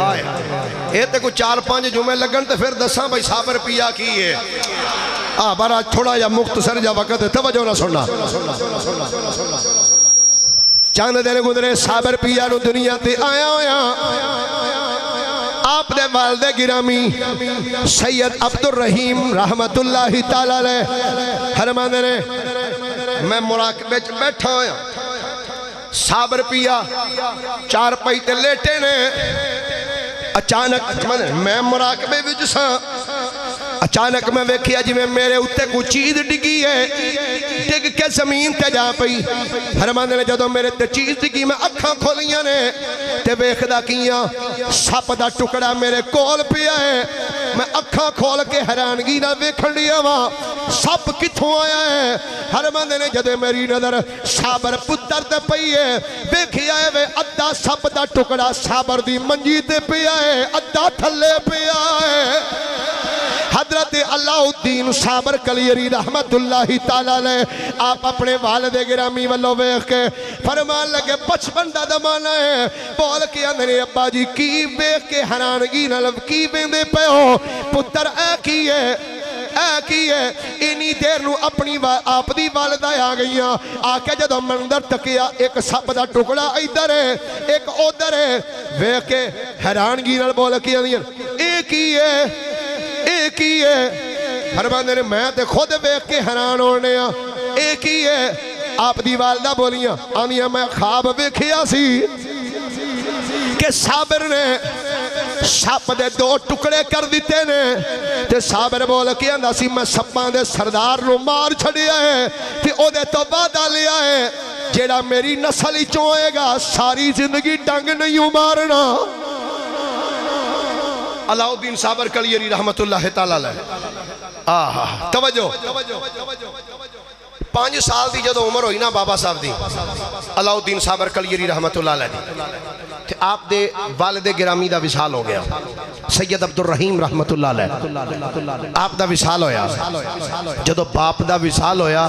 آئے یہ تے کوئی 4-5 جمعے لگن تے پھر دساں بھائی صابر پیا کی ہے بارا تھوڑا یا مختصر جا وقت ہے توجہ نہ سننا چاند دن گزرے صابر پیا نو دنیا تے آیا ہویا آپ دے والد گرامی سید عبدالرحیم رحمت اللہ تعالیٰ علیہ فرماندے نے میں مراقبے چ بیٹھا ہویا صابر پیا 4 پائی تے لیٹے نے اچانک میں مراقبے وچ ساں اچانک میں ویکھیا جی میں میرے اُتے کوئی چیز ڈگی ہے ڈگ کے زمین تے جا پئی فرماندے نے جدوں میرے تے چیز ڈگی میں اکھاں کھولیاں نے تے ویکھدا کیاں سپ دا ٹکڑا میرے کول پیا ہے میں اکھاں کھول کے حیرانگی نال ویکھن لیا وا سپ کتھوں آیا ہے فرماندے نے جدوں میری نظر صابر پتر تے پئی ہے ویکھیا ہے وے ادھا سپ دا ٹکڑا صابر دی منجی تے پیا ہے ادھا تھلے پیا ہے حضرت علاؤالدین صابر کلیری رحمت اللہ تعالیٰ علیہ آپ اپنے والد گرامی والو ویکھ کے فرمان لگے 55 دا زمانہ ہے بول کے اندرے ابا جی کی ویکھ کے حیرانگی نال کی ویندے پے ہو پتر کی ہے اینی دیر نو اپنی آپ دی والدہ آ گئیاں آ کے جدو مندر تکیا ایک سپ دا ٹکڑا ادھر ہے ایک ادھر ہے ویکھ کے حیرانگی نال بول کے ایک ہی ہے فرماندے نے میں تے خود ویکھ کے حیران ہونے ایک ہی ہے آپ دی والدہ بولیاں آنیاں میں خواب ویکھیا سی کہ صابر نے سپ دے 2 ٹکڑے کر دیتے نے تے صابر بول کے آندا سی میں سپاں دے سردار نو مار چھڑیا ہے تے او دے تو وعدہ لیا ہے جیڑا میری نسل ہی چوئے گا ساری زندگی ڈنگ نہیں مارنا علاؤالدین صابر کلیری رحمت اللہ تعالیٰ علیہ توجہ 5 سال دی جدو عمر ہوئی نا بابا صاحب دی علاؤالدین صابر کلیری رحمت اللہ علیہ دی آپ دے والد گرامی دا وصال ہو گیا سید عبدالرحیم رحمت اللہ علیہ آپ دا وصال ہویا جدو باپ دا وصال ہویا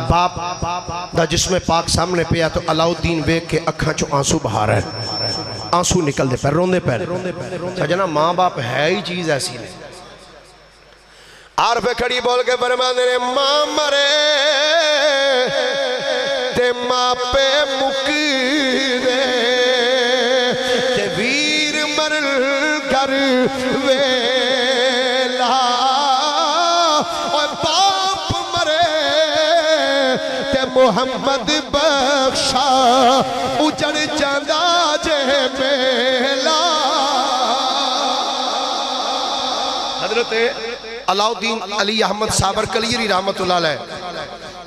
باپ دا جسم پاک سامنے پیا تو علاؤالدین ویکھ کے اکھاں چو آنسو بہا رہے آنسو نکل دے پیر روندے پیر سجنہ ماں باپ ہے ہی چیز ایسی نہیں عارف کھڑی بول کے فرماندے نے ماں مرے تے ماں پہ مک دے تے ویر مرل کر ویلا اور باپ مرے تے محمد بخشا اجڑ جاندہ جے میلا حضرت علاؤالدین علی احمد صابر کلیری رحمت اللہ علیہ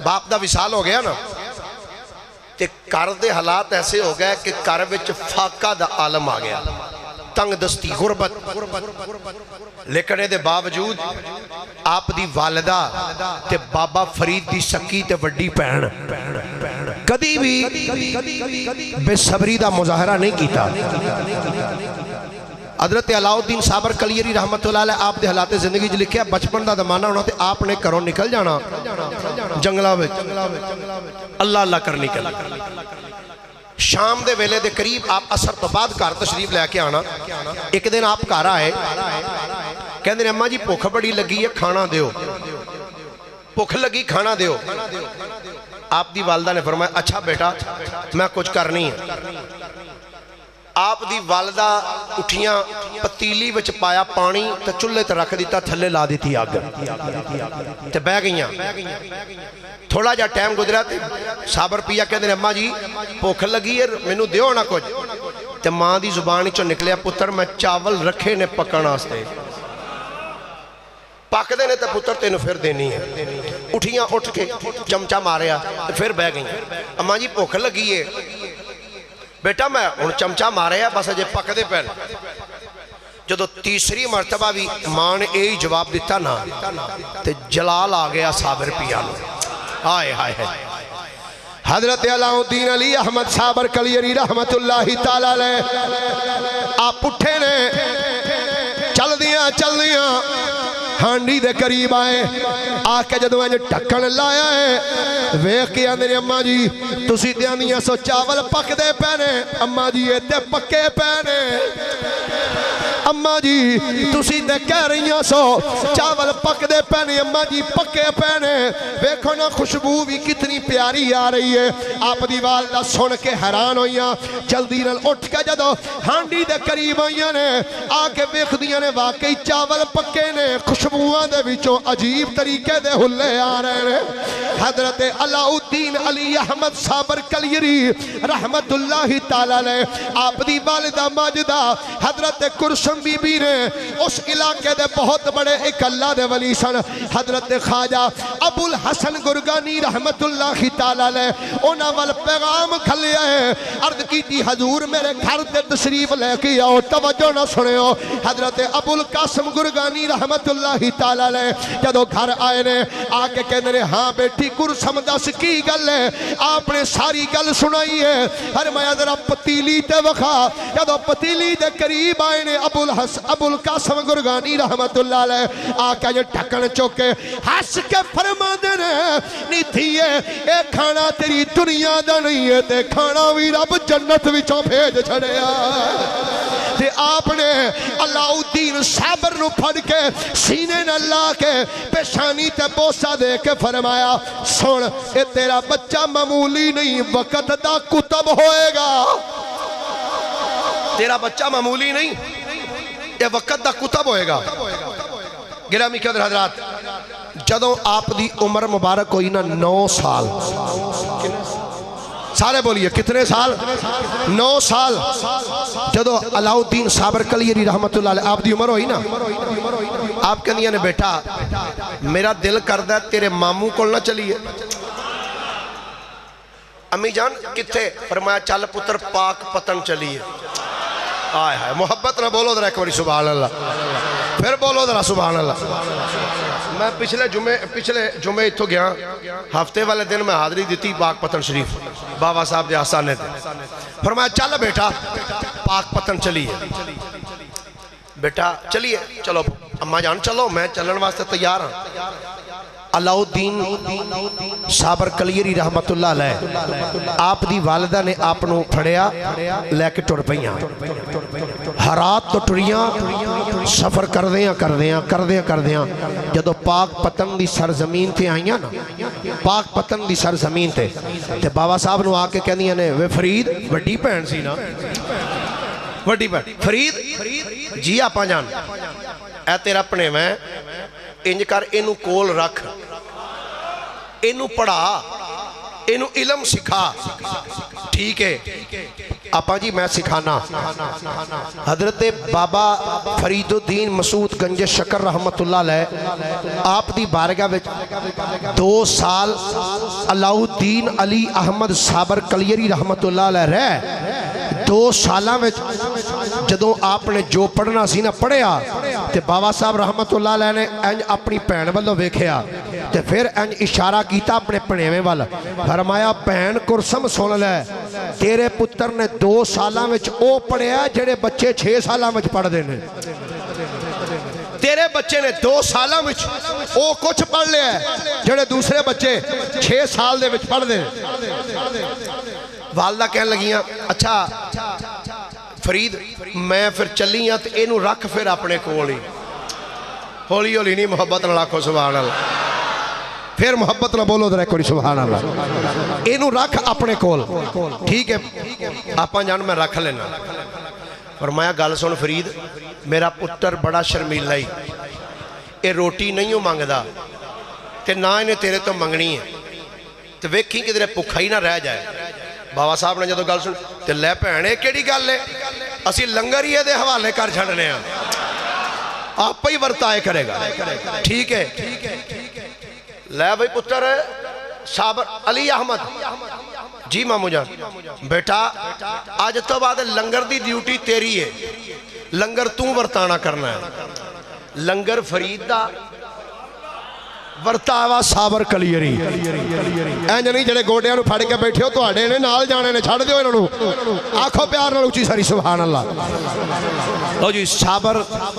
باپ دا وصال ہو گیا نا تے کر دے حالات ایسے ہو گئے کہ کر وچ فاقہ دا عالم آ گیا تنگ دستی غربت لیکن دے باوجود آپ دی والدہ تے بابا فرید دی سکی تے وڈی پہن کدی بھی بے صبری دا مظاہرہ نہیں کیتا حضرت علاؤالدین صابر کلیری رحمت اللہ علیہ آپ دے حالات زندگی جو لکھے بچپن دا زمانہ ہونا تے آپ نے کروں نکل جانا جنگلہ میں اللہ اللہ کر نکل شام دے ویلے دے قریب آپ اثر تو بعد کار تشریف لے کے آنا ایک دن آپ کار آئے کہندے نے اماں جی بھوک بڑی لگی ہے کھانا دیو بھوک لگی کھانا دیو آپ دی والدہ نے فرمایا اچھا بیٹا میں کچھ کرنی ہے آپ دی والدہ اٹھیاں پتیلی وچ پایا پانی تے چولہے تے رکھ دیتا تھلے لا دیتی آگ تے بہ گئیاں تھوڑا جا ٹائم گزرا تے صابر پیا کہندے نے اماں جی بھوک لگی ہے مینوں دیو نہ کچھ تے ماں دی زبان چوں نکلیا پتر میں چاول رکھے نے پکانا واسطے پک دے نے تے پتر تینوں پھر دینی ہے اٹھیاں اٹھ کے چمچا ماریا تے پھر بہ گئیاں اماں جی بھوک لگی ہے بیٹا میں ان چمچا مارے ہیں بس اجے پک دے پہل جدو تیسری مرتبہ بھی ماں نے ایہی جواب دیتا نا تے جلال آ گیا صابر پیانو آئے حضرت علاؤالدین علی احمد صابر کلیری رحمت اللہ تعالی علیہ آپ اٹھے نے چل دیاں ہانڈی دے قریب آئے آکے جدو انج ٹکن لایا ہے ویکھ کے آندے نے اماں جی تسی تے آندیاں سو چاول پک دے پینے اماں جی یہ تے پکے پینے اماں جی تسی تے کہہ رہی ہیں سو چاول پک دے پینے اماں جی پکے پینے ویکھو نا خوشبو بھی کتنی پیاری آ رہی ہے آپ دی والدہ سن کے حیران ہوئیاں جلدی نال اٹھ کے جدو ہانڈی دے قریب آئیاں نے آکے ویکھ دیاں نے واقعی چاول پکے نے خوشبوان دے وچوں عجیب طریقے دے ہلے آ رہے ہیں حضرت علاؤالدین علی احمد صابر کلیری رحمت اللہ تعالی علیہ آپ دی والدہ ماجدہ حضرت کرسم بی بی نے اس علاقے دے بہت بڑے ایک اللہ دے ولی سن حضرت خواجہ ابو الحسن گرگانی رحمت اللہ تعالی علیہ انہاں وال پیغام کھلیا ہے عرض کی تھی حضور میرے گھر تے تشریف لے کے آؤ توجہ نہ سنے ہو حضرت ابو القاسم گرگانی رحمت اللہ تعالی علیہ جدو گھر آئے نے آکے کہنے نے ہاں بیٹی کرسم دس کی گل ہے آپ نے ساری گل سنائی ہے فرمایا ذرا پتیلی تے وکھا جدو پتیلی دے قریب آئے نے ابو القاسم گرگانی رحمت اللہ علیہ آکے یہ ٹھکن چوکے ہس کے فرما دینے نہیں تھیے اے کھانا تیری دنیا دا نہیں ہے تے کھانا بھی رب جنت وچوں بھیج چھڑیا تے آپ نے علاؤالدین صابر نو پھڑ کے سینے نہ لا کے پیشانی تے بوسہ دے کے فرمایا سن اے تیرا بچہ معمولی نہیں وقت دا کتب ہوئے گا تیرا بچہ معمولی نہیں یہ وقت دا کتب ہوئے گا گرامی قدر حضرات جدوں آپ دی عمر مبارک ہوئی نا 9 سال سارے بولیے کتنے سال 9 سال جدو علاؤالدین صابر کلیری رحمت اللہ علیہ آپ دی عمر ہوئی نا آپ کہنیاں نے بیٹا میرا دل کردہ تیرے ماموں کول نہ چلیے امی جان کتھے فرمایا چل پتر پاک پتن چلیے آئے ہائے محبت نہ بولو ذرا ایک باری سبحان اللہ پھر بولو ذرا سبحان اللہ میں پچھلے جمعے اتھو گیا ہفتے والے دن میں حاضری دیتی پاک پتن شریف بابا صاحب دے آسانے تھے فرمایا چل بیٹا پاک پتن چلیے بیٹا چلیے چلو اماں جان چلو میں چلن واسطے تیار ہاں علاؤالدین صابر کلیری رحمت اللہ علیہ آپ دی والدہ نے آپ نو پھڑیا لے کے ٹر پئیاں ہرات تو ٹریاں سفر کر دیاں جدو پاک پتن دی سرزمین تے آئیاں نا پاک پتن دی سرزمین تے بابا صاحب نو آکے کہنیاں نے وے فرید وڈی پہن سی نا وڈی پہن فرید جی آپا جان اے تیرا اپنے میں انج کر اینو کول رکھ اینو پڑھا اینو علم سکھا ٹھیک ہے آپا جی میں سکھانا حضرت بابا فرید الدین مسعود گنج شکر رحمت اللہ علیہ آپ دی بارگاہ وچ 2 سال علاؤالدین علی احمد صابر کلیری رحمت اللہ علیہ رہ 2 سالاں وچ جدوں آپ نے جو پڑھنا سی نا پڑھیا تے بابا صاحب رحمت اللہ علیہ نے انج اپنی پہن والوں ویکھیا تے پھر انج اشارہ کیتا اپنے پڑھیویں وال فرمایا بہن کرسم سن لے تیرے پتر نے 2 سالاں وچ او پڑھیا جڑے بچے 6 سالاں وچ پڑھ دے نے تیرے بچے نے 2 سالاں وچ او کچھ پڑھ لیا ہے جڑے دوسرے بچے 6 سال دے وچ پڑھ دے والدہ کہنے لگیاں اچھا فرید میں پھر چلی ہاں تو اینو رکھ پھر اپنے کولی ہولی ہولی نہیں محبت نہ لاکھو سبحان اللہ پھر محبت نہ بولو در ایک کوئی سبحان اللہ اینو رکھ اپنے کول ٹھیک ہے آپاں جان میں رکھ لینا فرمایا گل سن فرید میرا پتر بڑا شرمیلا ہی اے روٹی نہیں ہو مانگدا تے نہ انہیں تیرے تو منگنی ہے تو ویکھیں کہ تیرے بھکھا ہی نہ رہ جائے بابا صاحب نے جدو گل سن تے لے پہنے کیڑی گل ہے اسی لنگر ہی دے حوالے کر چھڑنے ہیں آپ ہی ورتائے کرے گا ٹھیک ہے لے بھئی پتر صابر علی احمد جی مامو جان بیٹا آج تو بعد لنگر دی ڈیوٹی تیری ہے لنگر توں ورتانا کرنا ہے لنگر فرید دا ਵਰਤਾਵਾ ਸਾਬਰ ਕਲੀਅਰੀ ਇੰਜ ਨਹੀਂ ਜਿਹੜੇ ਗੋਡਿਆਂ ਨੂੰ ਫੜ ਕੇ ਬੈਠੇ ਹੋ ਤੁਹਾਡੇ ਨੇ ਨਾਲ ਜਾਣੇ ਨੇ ਛੱਡ ਦਿਓ ਇਹਨਾਂ ਨੂੰ ਆਖੋ ਪਿਆਰ ਨਾਲ ਉੱਚੀ ਸਾਰੀ ਸੁਭਾਨ ਅੱਲਾ ਲਓ ਜੀ ਸਾਬਰ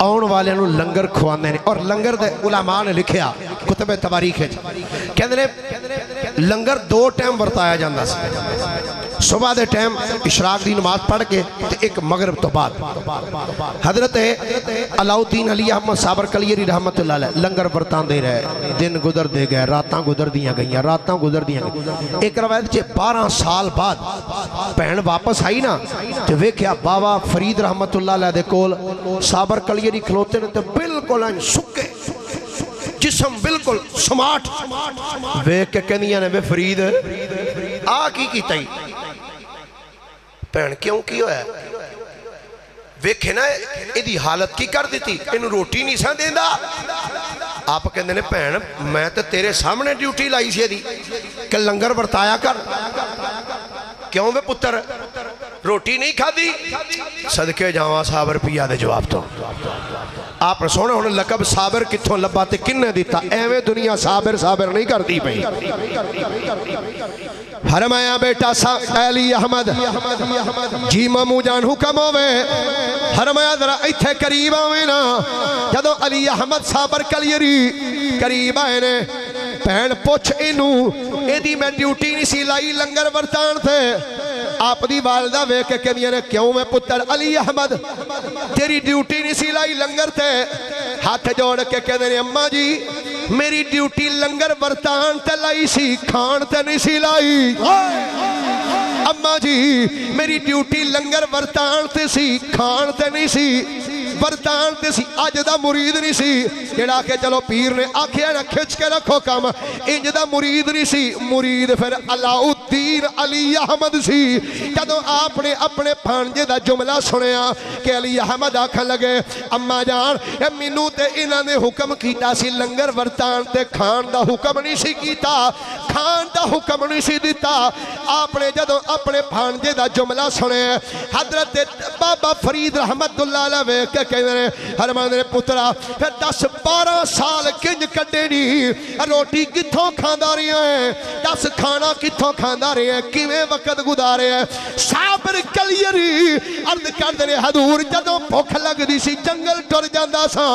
ਆਉਣ ਵਾਲਿਆਂ ਨੂੰ ਲੰਗਰ ਖਵਾਉਂਦੇ ਨੇ ਔਰ ਲੰਗਰ ਦੇ ਉਲਮਾ ਨੇ ਲਿਖਿਆ ਕੁਤਬ ਤਵਾਰੀਖ ਵਿੱਚ ਕਹਿੰਦੇ ਨੇ ਲੰਗਰ 2 ਟਾਈਮ ਵਰਤਾਇਆ ਜਾਂਦਾ ਸੀ صبح دے ٹائم اشراق دی نماز پڑھ کے ایک مغرب تو بعد حضرت علاؤالدین علی احمد صابر کلیری رحمت اللہ علیہ لنگر برتان دے رہے دن گزر دے گئے راتاں گزر دیاں گئیاں راتاں گزر دیاں گئیاں ایک روایت چھے 12 سال بعد بہن واپس آئی نا تو ویکھیا بابا فرید رحمت اللہ علیہ دے کول صابر کلیری کھلوتے نے تو بالکل آئیں سکے جسم بالکل سماٹ ویکھ کے کہنیاں نے بے فرید آ کی تائی پہن کیوں کی ہویا ویکھے نا ایدی حالت کی کر دیتی انہوں روٹی نہیں سان دیندہ آپ کہندے نے پہن میں تو تیرے سامنے ڈیوٹی لائی سی دی کہ لنگر برتایا کر کیوں بے پتر روٹی نہیں کھا دی صدقے جاواں صابر پیا دے جواب تو آپ رسونے ہونے لقب صابر کتھوں لباتے کنے دیتا ایویں دنیا صابر نہیں کر دی پہی فرمایا بیٹا علی احمد جی مامو جان حکم ہوئے فرمایا ذرا ایتھے قریب آویں نا جدو علی احمد صابر کلیری قریب آئے نے پہن پوچھ انہوں ایدی میں ڈیوٹی نہیں سی لائی لنگر برتان تھے آپ دی والدہ وے کے کہنی نے کیوں میں پتر علی احمد تیری ڈیوٹی نہیں سی لائی لنگر تھے ہاتھ جوڑ کے کہنے نے اممہ جی میری ڈیوٹی لنگر برتان تے لائی سی کھان تے نہیں سی لائی اممہ جی میری ڈیوٹی لنگر برتان تے سی کھان تے نہیں سی برتان تے سی آج دا مرید نہیں سی جڑا کہ چلو پیر نے آکھیا نہ کھچ کے رکھو کام انج دا مرید نہیں سی مرید پھر علاؤالدین علی احمد سی جدو آپ نے اپنے بھانجے دا جملہ سنیا کہ علی احمد آکھن لگے اماں جان مینوں تے انہاں نے حکم کیتا سی لنگر برتان تے کھان دا حکم نہیں سی کیتا کھان دا حکم نہیں سی دیتا آپ نے جدو اپنے بھانجے دا جملہ سنے حضرت بابا فرید رحمت اللہ علیہ کہ کہنے نے حرمان نے پترا پھر 10-12 سال کنج کٹے نہیں روٹی کتھوں کھاندہ رہی ہیں 10 کھانا کتھوں کھاندہ رہی ہیں کیویں وقت گزارے ہیں صابر کلیری عرض کر دے حضور جدوں بھوک لگ دی سی جنگل ٹر جاندہ سا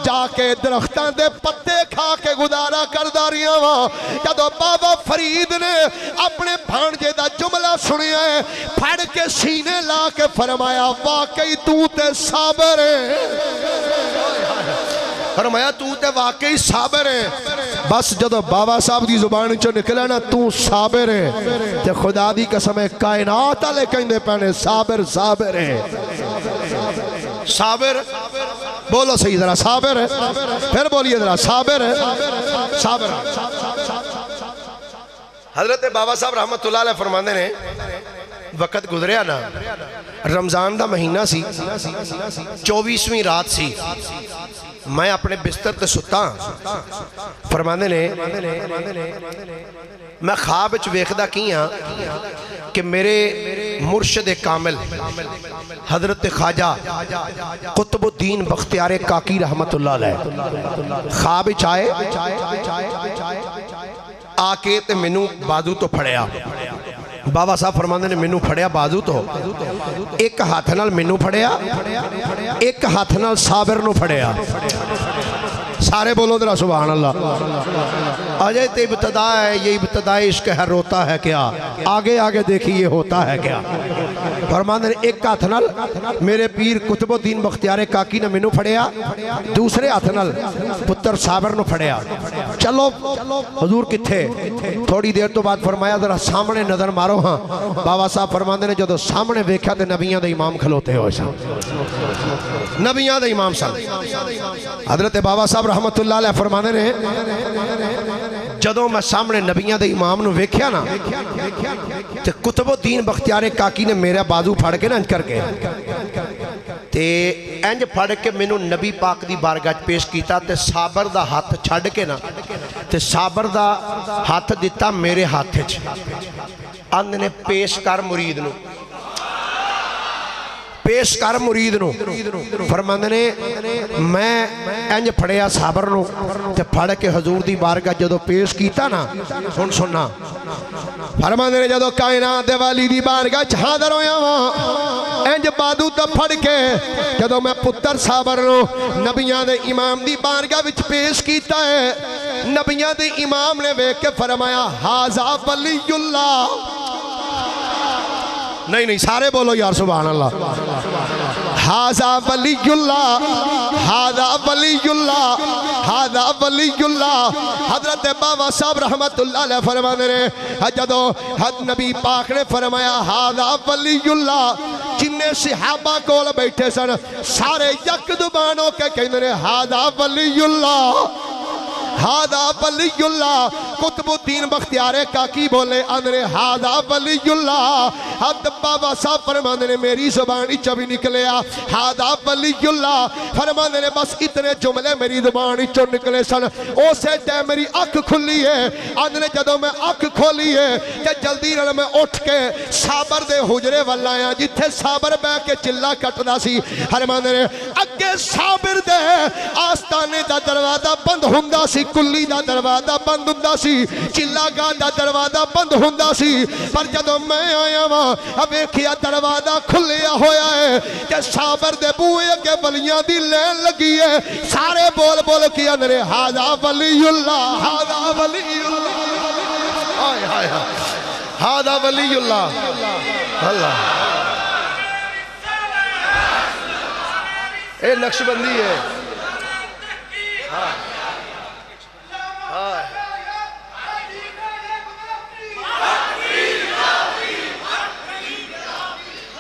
جا کے درختاں دے پتے کھا کے گزارا کردہ رہی ہیں جدوں بابا فرید نے اپنے بھانجے دا جملہ سنیا ہے پھڑ کے سینے لا کے فرمایا واقعی تو تے صابر ہے فرمایا تو تے واقعی صابر ہے بس جدو بابا صاحب دی زبان چو نکلے نا تو صابر ہے تے خدا دی قسم ہے کائنات آلے کہندے پہنے صابر ہے صابر بولو صحیح ذرا صابر ہے پھر بولیے ذرا صابر ہے صابر حضرت بابا صاحب رحمت اللہ علیہ فرماندے نے وقت گزریا نا رمضان دا مہینہ سی 24ویں رات سی میں اپنے بستر تے ستا فرماندے نے میں خواب وچ ویکھدا کیاں کہ میرے مرشد کامل حضرت خواجہ قطب الدین بختیار کاکی رحمت اللہ علیہ خواب وچ آئے آکے تے مینوں بازو تو پھڑیا بابا صاحب فرماندے نے مینوں پھڑیا بازو تو ایک ہاتھ نال مینوں پھڑیا ایک ہاتھ نال صابر نو پھڑیا سارے بولو ذرا سبحان اللہ آجائے تے ابتدا ہے یہ ابتدا عشق ہے روتا ہے کیا آگے آگے دیکھی یہ ہوتا ہے کیا فرماندے نے ایک ہاتھ نال میرے پیر قطب الدین بختیار کاکی نے مینوں پھڑیا دوسرے ہاتھ نال پتر صابر نو پھڑیا چلو حضور کتھے تھوڑی دیر تو بعد فرمایا ذرا سامنے نظر مارو ہاں بابا صاحب فرماندے نے جدو سامنے ویکھیا تے نبیاں دے امام کھلوتے ہو نبیاں دے امام صاحب حضرت بابا صاحب رحمت اللہ علیہ فرماندے نے جدو میں سامنے نبیاں دے امام نو ویکھیا نا تے قطب الدین بختیار کاکی نے میرا بازو پھڑ کے نا انج کر کے تے انج پھڑ کے مینوں نبی پاک دی بارگاہ پیش کیتا تے صابر دا ہاتھ چھڑ کے نا تے صابر دا ہاتھ دیتا میرے ہاتھ اند نے پیش کر مرید نو پیش کر مرید نو فرماندے نے میں انج پھڑیا صابر نو تے پھڑ کے حضور دی بارگاہ جدو پیش کیتا نا سننا فرماندے نے جدو کائنات دے والی دی بارگاہ حاضر ہویا وا انج بادو تے پھڑ کے جدو میں پتر صابر نو نبیاں دے امام دی بارگاہ وچ پیش کیتا ہے نبیاں دے امام نے ویکھ کے فرمایا ھذا ولی اللہ نہیں سارے بولو یار سبحان اللہ ھذا ولی اللہ ھذا ولی اللہ ھذا ولی اللہ حضرت بابا صاحب رحمت اللہ علیہ فرمانے نے جدو حضرت نبی پاک نے فرمایا ھذا ولی اللہ جنہیں صحابہ کول بیٹھے سن سارے یک زبان ہو کے کہندے نے ھذا ولی اللہ ھذا ولی اللہ قطب الدین بختیار کاکی بولے اندرے ھذا ولی اللہ حضرت بابا صاحب فرماندے نے میری زبانی چبی نکلیا ھذا ولی اللہ فرماندے نے بس اتنے جملے میری زبانی چو نکلے سن اسے ٹے میری اکھ کھلی ہے اندرے جدو میں اکھ کھولی ہے کہ جلدی رہا میں اٹھ کے صابر دے حجرے والایاں جتھے صابر بے کے چلا کٹنا سی فرماندے نے اگے صابر دے آستانے دا دروازہ بند ہوندا سی کلی دا دروازہ بند ہوندا سی چلا گاہ دا دروازہ بند ہوندا سی پر جدو میں آیا وہاں اب ایکھیا دروازہ کھلیا ہویا ہے کہ صابر دے بوئے کے ولیاں دی لین لگی ہے سارے بول بول کیا نرے ھذا ولی اللہ ھذا ولی اللہ آئے آئے ھذا ولی اللہ اللہ اے نقش بندی ہے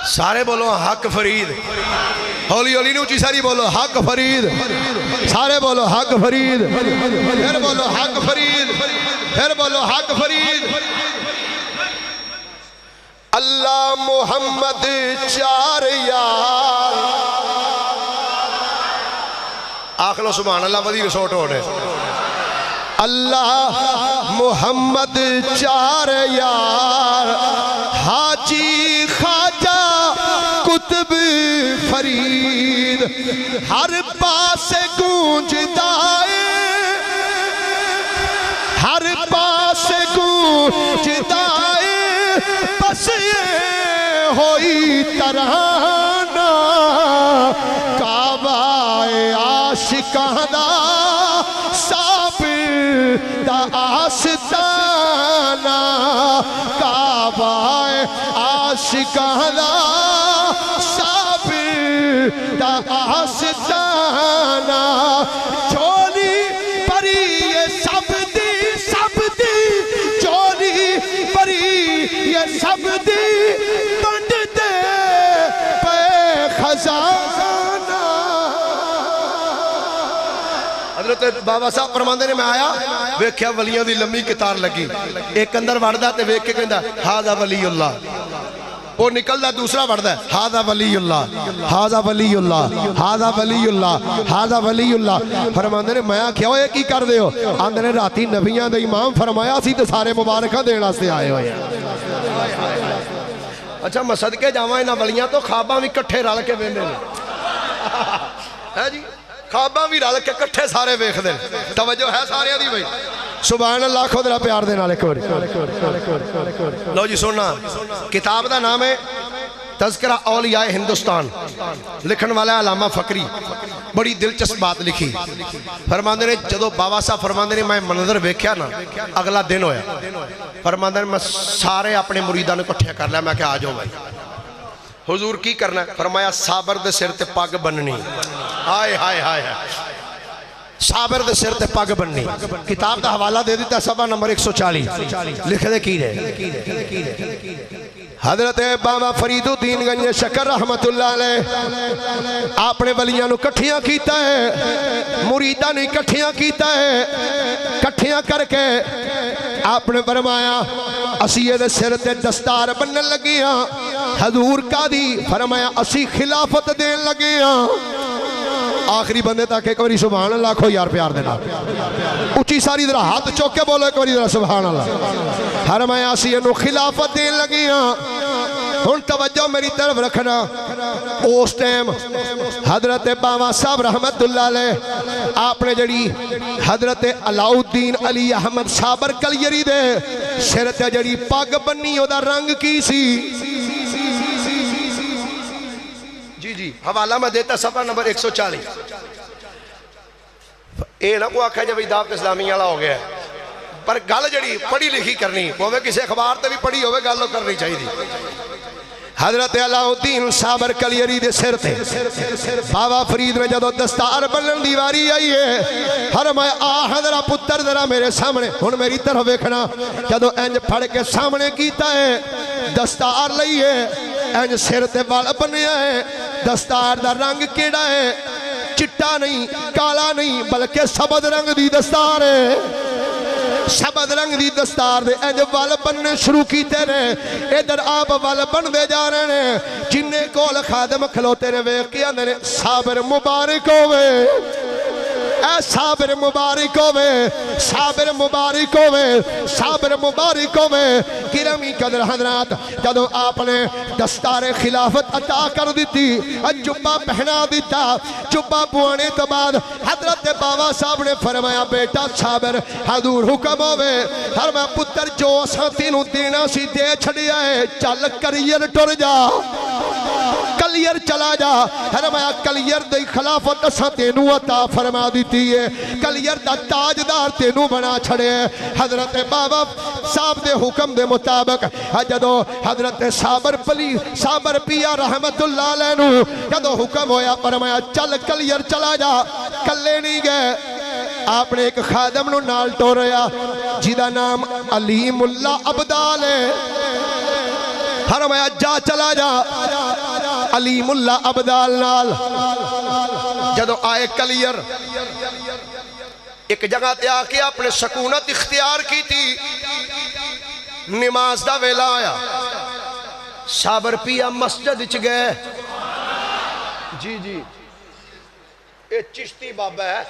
سارے بولو حق فرید ہولی ہولی نوچی ساری بولو حق فرید سارے بولو حق فرید پھر بولو حق فرید پھر بولو حق فرید اللہ محمد چار یار آخلو سبحان اللہ ودی رسوٹ ہونے اللہ محمد چار یار حاجی خواجہ قطب فرید ہر پاس گونجتا ہے ہر پاس گونجتا ہے بس یہ ہوئی ترانہ کعبہ عاشقاں دا صابر دا آستانہ کعبہ عاشقاں دا صابر دا آستانہ چولی پری یہ سب دی چولی پری یہ سب دی بند دے پہ خزانہ حضرت بابا صاحب فرماندے نے میں آیا ویکھیا ولیاں دی لمبی قطار لگی ایک اندر وڑدا تے ویکھ کے کہندا ھذا ولی اللہ وہ نکلدا دوسرا وڑدا ہے ھذا ولی اللہ ھذا ولی اللہ ھذا ولی اللہ ھذا ولی اللہ فرماندے نے میں آکھیا اوے کی کر دے ہو آندے نے راتی نبیاں دے امام فرمایا سی تے سارے مبارکاں دین واسطے آئے ہوئے اچھا میں صدقے جاواں انہاں ولیاں تو خواباں وی کٹھے رل کے ویندے نے ہے جی خواباں بھی رل کے کٹھے سارے ویکھ دے توجہ ہے سارے دی بھائی سبحان اللہ خود را پیار دے نال ایک بار لو جی سننا کتاب دا نام ہے تذکرہ اولیاء ہندوستان لکھن والا علامہ فقری بڑی دلچسپ بات لکھی فرماندے نے جدو بابا صاحب فرماندے نے میں منظر ویکھیا نا اگلا دن ہویا فرماندے نے میں سارے اپنے مریداں نے کٹھے کر لیا میں کہ آ جاؤ بھائی حضور کی کرنا ہے فرمایا صابر دے سر تے پگ بننی ہائے ہائے ہائے صابر دے سر تے پگ بننی کتاب دا حوالہ دے دیتا صفحہ نمبر 140 لکھ دے کی رہے حضرت بابا فرید الدین گنج شکر رحمت اللہ علیہ اپنے ولیاں نو کٹھیاں کیتا ہے مریداں نے کٹھیاں کیتا ہے کٹھیاں کر کے آپ نے فرمایا اسی دے سر تے دستار بنن لگیاں حضور کا دی فرمایا اسی خلافت دین لگیاں آخری بندے تاکہ ایک باری سبحان اللہ کھو یار پیار دینا اچھی ساری درہ ہاتھ چوکے بولو ایک باری درہ سبحان اللہ فرمایا اسی انو خلافت دین لگیاں
ہن توجہ میری طرف رکھنا اس ٹائم حضرت باوا صاحب رحمت اللہ علیہ آپ نے جڑی حضرت علاؤالدین علی احمد صابر کلیری دے سر تے جڑی پگ بنی او دا رنگ کی سی
جی حوالہ میں دیتا صفحہ نمبر 140 اے نہ کو آکھا جب دعوت اسلامی والا ہو گیا پر گل جڑی پڑھی لکھی کرنی ہوئے کسی اخبار تے بھی پڑھی ہوئے گل تو کرنی چاہیے
حضرت علاؤالدین صابر کلیری دے سر تے بابا فرید نے جدو دستار بنن دیواری آئی ہے فرمایا آ حضرت پتر ذرا میرے سامنے ہن میری طرف دیکھنا جدو انج پھڑ کے سامنے کیتا ہے دستار لئی ہے انج سر تے وال بنیا ہے دستار دا رنگ کیڑا ہے چٹا نہیں کالا نہیں بلکہ سبز رنگ دی دستار ہے سبز رنگ دی دستار دے انج وال بننے شروع کیتے رہے ادھر آپ وال بن دے جا رہے ہیں جنہیں کول خادم کھلوتے رہے وے کیا نے صابر مبارک ہوئے اے صابر مبارک ہوئے صابر مبارک ہوئے صابر مبارک ہوئے کرمی قدر حضرات جدو آپ نے دستار خلافت عطا کر دیتی جبہ پہنا دیتا جبہ پوانے تو بعد حضرت بابا صاحب نے فرمایا بیٹا صابر حضور حکم ہوئے فرمایا پتر جو ساتینوں دینا سی دے چھڑیا ہے چل کریر ٹر جا کلیر چلا جا فرمایا کلیر دی خلافت ساتینوں عطا فرما دیتی ہے کلیر دا تاجدار تینوں بنا چھڑے حضرت بابا صاحب دے حکم دے مطابق جدو حضرت صابر پیا رحمت اللہ علیہ نو جدو حکم ہویا فرمایا چل کلیر چلا جا کلے نہیں گئے آپ نے ایک خادم نو نال ٹوریا جیدہ نام علیم اللہ عبدال ہے فرمایا جا چلا جا علیم اللہ عبدال نال جدو آئے کلیر ایک جگہ تے آکے اپنے سکونت اختیار کی تھی نماز دا ویلا آیا صابر پیا مسجد اچ گئے جی اے چشتی بابا ہے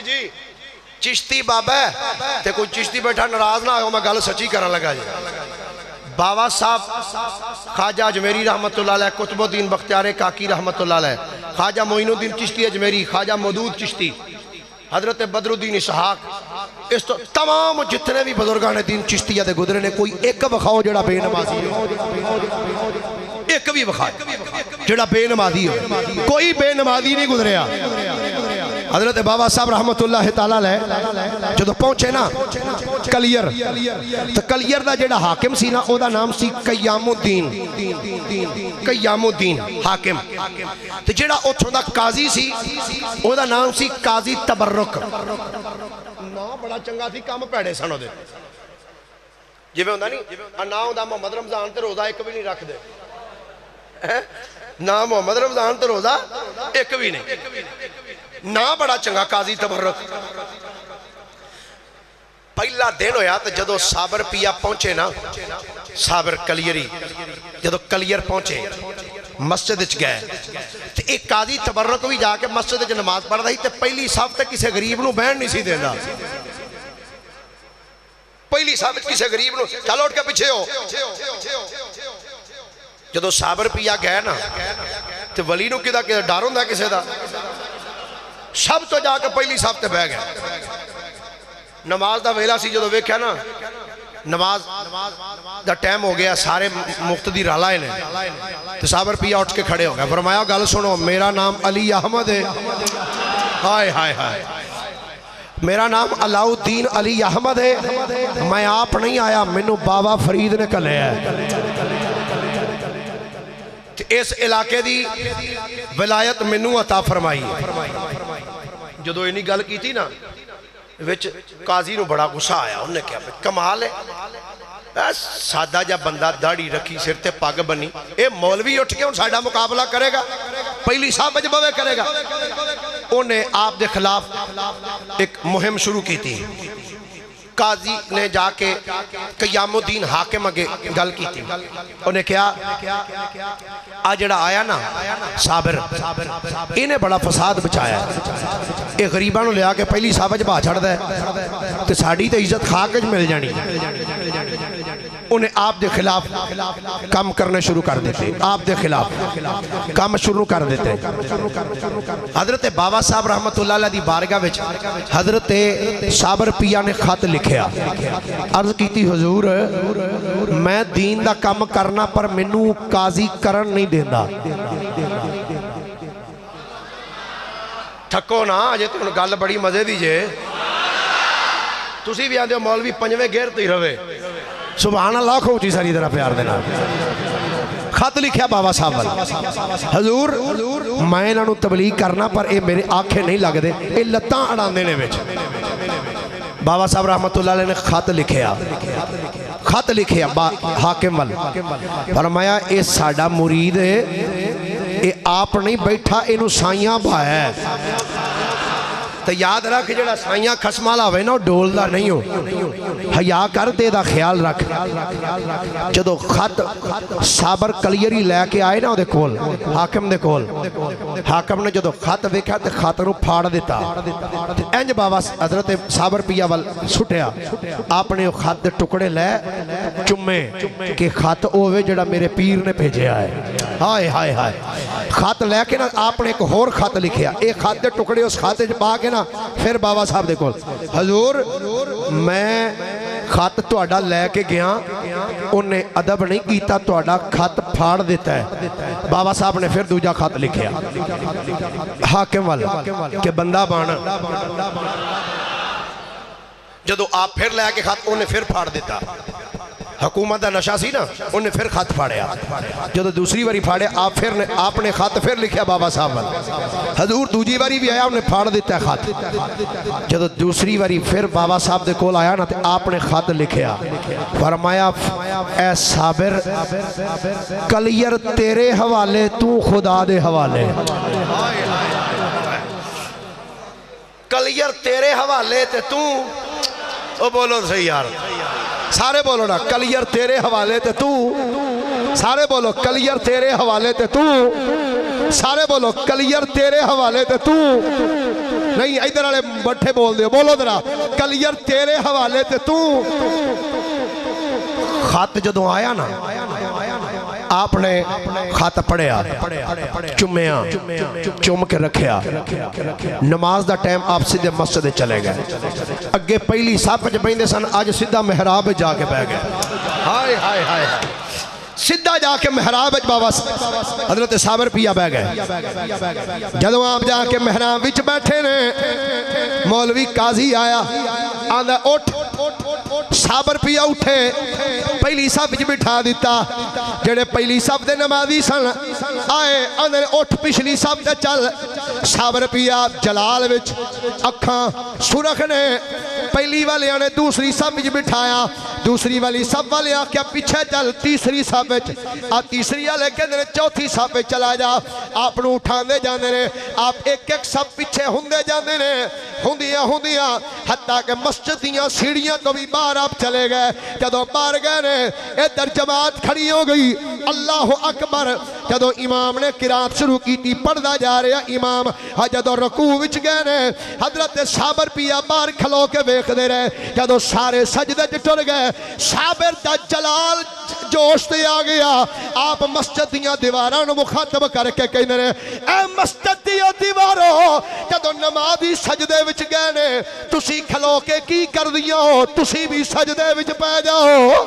جی چشتی بابا ہے تے کوئی چشتی بیٹھا ناراض نہ آگا میں گل سچی کرنے لگا جی بابا صاحب خواجہ اجمیری رحمت اللہ علیہ قطب الدین بختیار کاکی رحمت اللہ علیہ خواجہ معین الدین چشتی اجمیری خواجہ مودود چشتی حضرت بدر الدین اسحاق اس تو تمام جتنے بھی بزرگان دین چشتیہ دے گزرے نے کوئی ایک بخاؤ جڑا بے نمازی ہو ایک بھی بخاؤ جڑا بے نمازی ہو کوئی بے نمازی نہیں گزریا حضرت بابا صاحب رحمت اللہ تعالیٰ لے جدو پہنچے نا کلیر تو کلیر دا جڑا حاکم سی نا او دا نام سی قیام الدین حاکم تو جڑا اتھوں دا قاضی سی او دا نام سی قاضی تبرک نا بڑا چنگا تھی کام پیڑے سنو دے جی میں ہوندہ نہیں نا ہوندہ محمد رمضان تے روزہ ایک بھی نہیں رکھ دے نا محمد رمضان تے روزہ ایک بھی نہیں نا بڑا چنگا قاضی تبرک پہلا دن ہویا تو جدو صابر پیا پہنچے نا صابر کلیری جدو کلیر پہنچے مسجد اچ گئے تو ایک قاضی تبرک بھی جا کے مسجد اچ نماز پڑھ رہی تو پہلی صاحب تک کسے غریب نو بہن نہیں سی دینا پہلی صاحب کسے غریب نو چل اٹھ کے پیچھے ہو جدو صابر پیا گئے نا تو ولی نو کدا ڈر ہوندا کسے دا سب تو جا کے پہلی صاحب تے بہ گئے نماز دا ویلا سی جدو ویکھیا نا نماز دا ٹائم ہو گیا سارے مقتدی رالائے نے تو صابر پیا اٹھ کے کھڑے ہو گئے فرمایا گل سنو میرا نام علی احمد ہے ہائے ہائے ہائے میرا نام علاؤالدین علی احمد ہے میں آپ نہیں آیا مینوں بابا فرید نے کلے ہے اس علاقے دی ولایت منو عطا فرمائی جدو انہی گل کی تھی نا وچ قاضی نو بڑا غصہ آیا انہوں نے کیا کمال ہے سادہ جا بندہ داڑھی رکھی سر تے پاگ بنی اے مولوی اٹھ کے ان ساڑھا مقابلہ کرے گا پہلی صاحب جبوے کرے گا انہیں آپ دے خلاف ایک مہم شروع کی تھی قاضی نے جا کے قیام الدین حاکم اگے گل کی تھی انہیں کیا آجڑا آیا نا صابر انہیں بڑا فساد بچایا ایک غریبانوں لے آکے پہلی صاحب جبا چھڑ دے تو ساڑی تے عزت خاکج مل جانی
انہیں آپ دے خلاف کام کرنے شروع کر دیتے، آپ دے خلاف کام شروع کر دیتے۔ حضرت بابا صاحب رحمت اللہ علیہ دی بارگاہ وچ حضرت صابر پیا نے خط لکھیا، عرض کیتی حضور میں دین دا کام کرنا پر مینوں قاضی کرن نہیں دیندا۔ تھکو نا جے تو گل بڑی مزے دی جے، تسی بھی آندے ہو مولوی پنجویں گھیرتے ہی رہے، سبحان اللہ کو اچھی ساری طرح پیار دینا۔ خط لکھیا بابا صاحب والا، حضور میں انہوں تبلیغ کرنا پر اے میرے آنکھیں نہیں لگ دے، اے لتاں اڑاندے نے وچ۔ بابا صاحب رحمت اللہ علیہ نے خط لکھیا حاکم والا، فرمایا اے ساڈا مرید ہے، اے آپ نہیں بیٹھا اینو سائیاں بھایا ہے۔ تو یاد رکھ جڑا سائیاں خسمالا ہوئے نا ڈول دا نہیں ہو، حیا کر دے دا خیال رکھ۔ جدو خط صابر کلیری لے کے آئے نا دے کول، حاکم دے کول، حاکم نے جدو خط دیکھا تے خط رو پھاڑ دیتا، انج بابا حضرت صابر پیا وال سٹیا، آپ نے خط دے ٹکڑے لے چمے کہ خط اوے جڑا میرے پیر نے بھیجے آئے، ہائے ہائے ہائے۔ خط لے کے نا آپ نے ایک اور خط لکھیا، ایک خط دے ٹکڑے اس خط دے پا کے نا پھر بابا صاحب دیکھو، حضور میں خط توڑا لے کے گیا، انہیں ادب نہیں کیتا، توڑا خط پھاڑ دیتا ہے۔ بابا صاحب نے پھر دوجا خط لکھیا حاکم والا کہ بندہ بانا، جدو آپ پھر لے کے خط انہیں پھر پھاڑ دیتا، حکومت دا نشہ سی نا، انہیں پھر خط پھاڑیا، جدو دوسری باری پھاڑیا آپ نے خط پھر لکھیا بابا صاحب والا، حضور دوجی باری بھی آیا انہیں پھاڑ دیتا ہے خط، جدو دوسری باری پھر بابا صاحب دے کول آیا نا تے آپ نے خط لکھیا، فرمایا اے صابر کلیر تیرے حوالے تو خدا دے حوالے، کلیر تیرے حوالے تے تو، او بولو صحیح یار، سارے بولو نا، کلیر تیرے حوالے تے تو، سارے بولو کلیر تیرے حوالے تے تو، سارے بولو کلیر تیرے حوالے تے تو، نہیں ادھر والے بٹھے بول دیو، بولو ذرا کلیر تیرے حوالے تے تو۔ خط جدوں آیا نا آپ نے خط پڑھیا، چمیا، چم کے رکھیا، نماز دا ٹائم آپ سیدھے مسجد چلے گئے، اگے پہلی صف وچ بیندے سن، اج سیدھا محراب جا کے بیٹھ گئے، ہائے ہائے ہائے، سیدھا جا کے محراب وچ بابا حضرت صابر پیا بیٹھ گئے۔ جدوں آپ جا کے محراب وچ بیٹھے نے، مولوی قاضی آیا، آندا اٹھ، صابر پیا اٹھے، پہلی صف وچ بٹھا دیتا، جڑے پہلی صف دے نمازی سن آئے، اندر اٹھ پچھلی صف تے چل، صابر پیا جلال وچ اکھاں سرخ نے، پہلی والے نے دوسری صف وچ بٹھایا، دوسری والی صف والے آکھیا پیچھے چل تیسری صف وچ، تیسری والے کہندے نے چوتھی صف وچ چلا جا، آپ نو اٹھاندے جاندے نے، آپ ایک ایک صف پیچھے ہوندے جاندے نے، ہوندیاں حتیٰ کہ مسجد دیاں سیڑھیاں تو بھی باہر آپ چلے گئے، جدوں باہر گئے نے ادھر جماعت کھڑی ہو گئی، اللہ اکبر، جدوں امام نے قرات شروع کی تھی پڑھدا جا رہا امام، جدوں رکوع وچ گئے نے حضرت صابر پیا باہر کھلو کے ویکھدے رہے، جدوں سارے سجدے تے ٹر گئے، صابر دا جلال جوش تے آ گیا، آپ مسجد دیاں دیواراں نو مخاطب کر کے کہندے نے، اے مسجد دیاں دیوارو، جدوں نمازی سجدے وچ گئے نے، تسی کھلو کے کی کر دیاں ہو، تسی بھی سجدے وچ پے جاؤ۔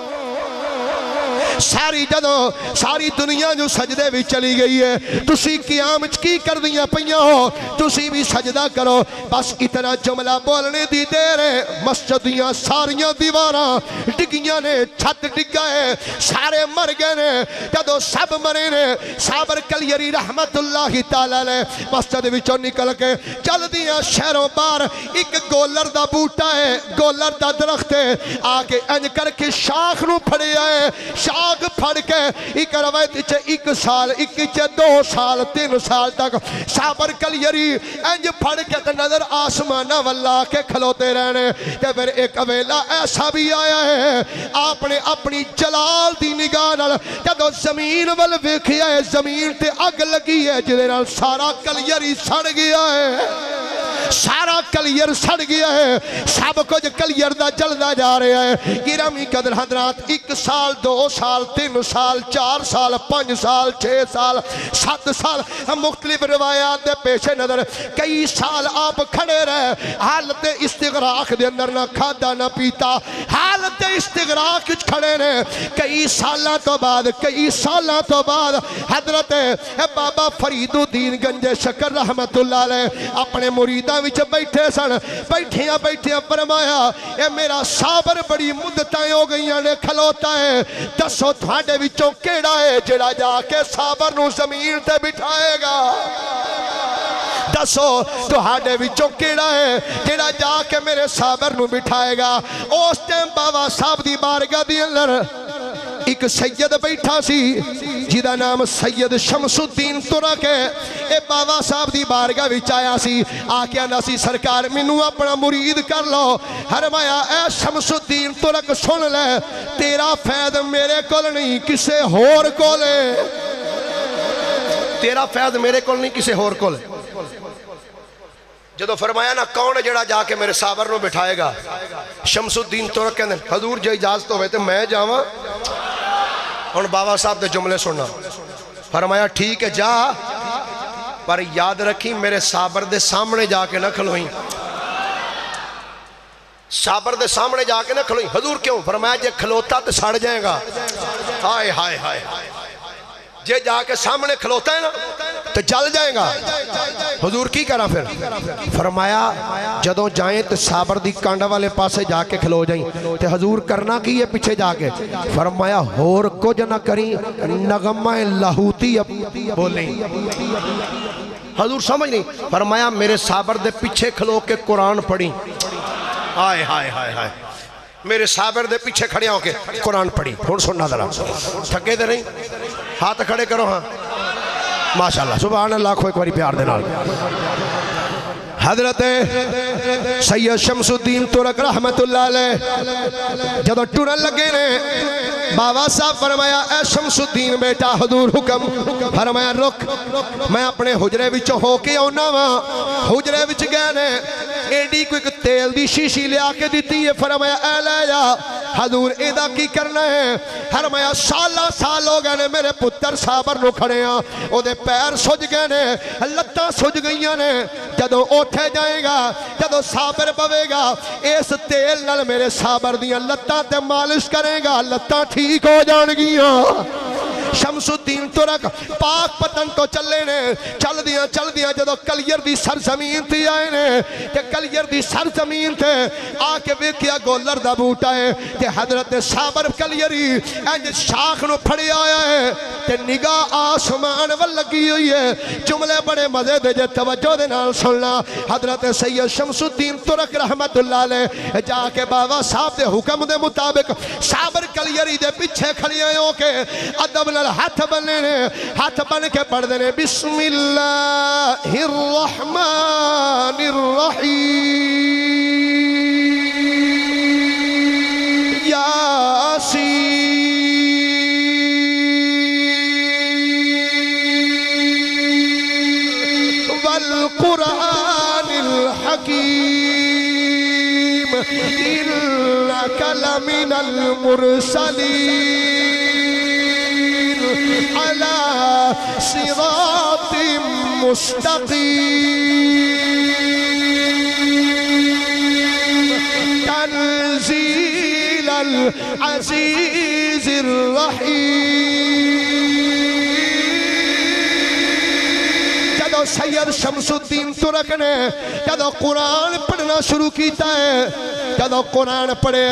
ساری دنیا جو سجدے بھی چلی گئی ہے، تسی قیام کی کر دیا پئیاں ہو، تسی بھی سجدہ کرو، بس اتنا جملہ بولنے دی دیر ہے، مسجد دیاں ساریاں دیواراں ڈگیاں نے، چھت ڈگا ہے، سارے مر گئے نے، جدو سب مرے نے، صابر کلیری رحمت اللہ تعالیٰ نے مسجد وچوں نکل کے چل دیا شہروں بار، ایک گولر دا بوٹا ہے، گولر دا درخت ہے، آکے انج کر کے شاخ نو پھڑے آئے، شاخ پھڑ کے ایک روایت چے 1 سال، ایک چے 2 سال، 3 سال تک صابر کلیری انج پھڑ کے نظر آسمانہ واللہ کے کھلوتے رہنے، تے پھر ایک ویلا ایسا بھی آیا ہے، آپ نے اپنی جلال دی نگاہ نال جدو زمین ول ویکھیا ہے، زمین تے اگ لگی ہے جدے نال سارا کلیری سڑ گیا ہے،
سارا کلیئر سڑ گیا ہے، سب کچھ کلیئر دا جلدا جا رہا ہے۔ گرامی قدر حضرات، 1 سال 2 سال 3 سال 4 سال 5 سال 6 سال 7 سال مختلف روایات دے پیش نظر کئی سال آپ کھڑے رہے، حالت استغراق دے اندر نہ کھادا نہ پیتا، حالت استغراق کھڑے رہے۔ کئی سالہ تو بعد حضرت بابا فرید الدین گنج شکر رحمت اللہ علیہ اپنے مریداں وچ بیٹھے سن، بیٹھیاں فرمایا اے میرا صابر بڑی مدتیں ہو گئیاں نے کھلوتا ہے، دسو تھاڑے وچوں کیڑا ہے جڑا جا کے صابر نو زمین تے بٹھائے گا؟ دسو تہاڈے وچوں کیڑا ہے جڑا جا کے میرے صابر نو بٹھائے گا؟ اس ٹائم بابا صاحب دی بارگاہ دی اندر ایک سید بیٹھا سی جیدہ نام سید شمس الدین ترک ہے۔ اے بابا صاحب دی بارگاہ وچ آیا سی، آکیا نا سی سرکار مینوں اپنا مرید کر لو۔ فرمایا اے شمس الدین ترک سن لے، تیرا فیض میرے کول نہیں کسے ہور کول ہے، تیرا فیض میرے کول نہیں کسے ہور کول ہے۔ جدو فرمایا نا کون ہے جڑا جا کے میرے صابر نو بٹھائے گا؟ شمس الدین ترک کہنے حضور جو اجازت ہوئے تھے میں جاواں؟ اور بابا صاحب دے جملے سننا، فرمایا ٹھیک ہے جا، پر یاد رکھی میرے صابر دے سامنے جا کے نہ کھلوئیں، صابر دے سامنے جا کے نہ کھلوئیں۔ حضور کیوں؟ فرمایا جے کھلوتا تو سڑ جائے گا، ہائے ہائے ہائے، جے جا کے سامنے کھلوتا ہے نا تو جل جائے گا۔ حضور کی کرا پھر؟ فرمایا جدوں جائیں تو صابر دی کانڈا والے پاسے جا کے کھلو جائیں، تے حضور کرنا کی ہے پیچھے جا کے؟ فرمایا ہور کچھ نہ کریں، نغمہ لاہوتی بولیں۔ حضور سمجھ نہیں؟ فرمایا میرے صابر دے پیچھے کھلو کے قرآن پڑھیں، ہائے ہائے ہائے ہائے، میرے صابر دے پیچھے کھڑے ہو کے قرآن پڑھی۔ ہن سننا ذرا، تھکے دے نہیں؟ ہاتھ کھڑے کرو، ہاں ماشاءاللہ سبحان اللہ، کوئی کوئی پیار دے نال۔ حضرت سید شمس الدین ترک رحمت اللہ علیہ جدو ٹرن لگے نے، بابا صاحب فرمایا اے شمس الدین بیٹا، حضور حکم فرمایا رک، میں اپنے حجرے وچ ہو کے آنا وا۔ حجرے وچ گئے نے، ایڈی کوئی تیل دی شیشی لیا کے دیتی ہے، فرمایا اے لے جا۔ حضور ایدہ کی کرنا ہے؟ فرمایا سال ہو گئے نے میرے پتر صابر نو کھڑے ہاں، او دے پیر سج گئے نے، لتاں سج گئیاں نے، جدو اٹھے جائے گا، جدو صابر بوے گا، اس تیل نال میرے صابر دیاں لتاں تے مالش کرے گا، لتاں ٹھیک ہو جان گیاں۔ شمس الدین ترک پاک پتن تو چلے نے، چل دیاں جدو کلیر دی سرزمین تھی آئے نے، کہ کلیر دی سرزمین تھے آکے ویکیا گولر دا بوٹا ہے، کہ حضرت صابر کلیری اینج شاخ نو پھڑی آیا ہے، کہ نگاہ آسمان وال لگی ہوئی ہے۔ جملے بڑے مزے دے جے توجہ دے نال سننا۔ حضرت سید شمس الدین ترک رحمت اللہ علیہ جا کے بابا صاحب دے حکم دے مطابق صابر کلیری دے پیچھے کھڑی آئے ہو کے ادب ہاتھ بننے نے، ہاتھ بن کے پڑھ دینے بسم اللہ الرحمن الرحیم یاسین والقرآن الحکیم انک لمن المرسلین على صراط مستقيم تنزيل العزيز الرحيم۔ جدو سید شمس الدین ترک نے جدو قرآن پڑھنا شروع کیتا ہے، جدو قرآن پڑھے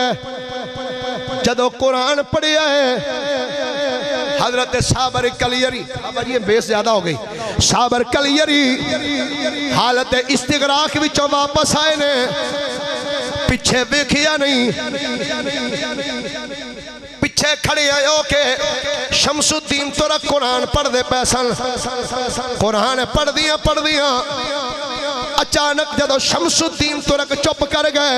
ہے، حضرت صابر کلیری، یہ بیس زیادہ ہو گئی، صابر کلیری حالت استغراق وچوں واپس آئے نے، پیچھے دیکھیا نہیں، پیچھے کھڑے آئے ہو کے شمس الدین ترک قرآن پڑھ دے پیسن، قرآن پڑھ دیاں اچانک جدو شمس الدین ترک چپ کر گئے،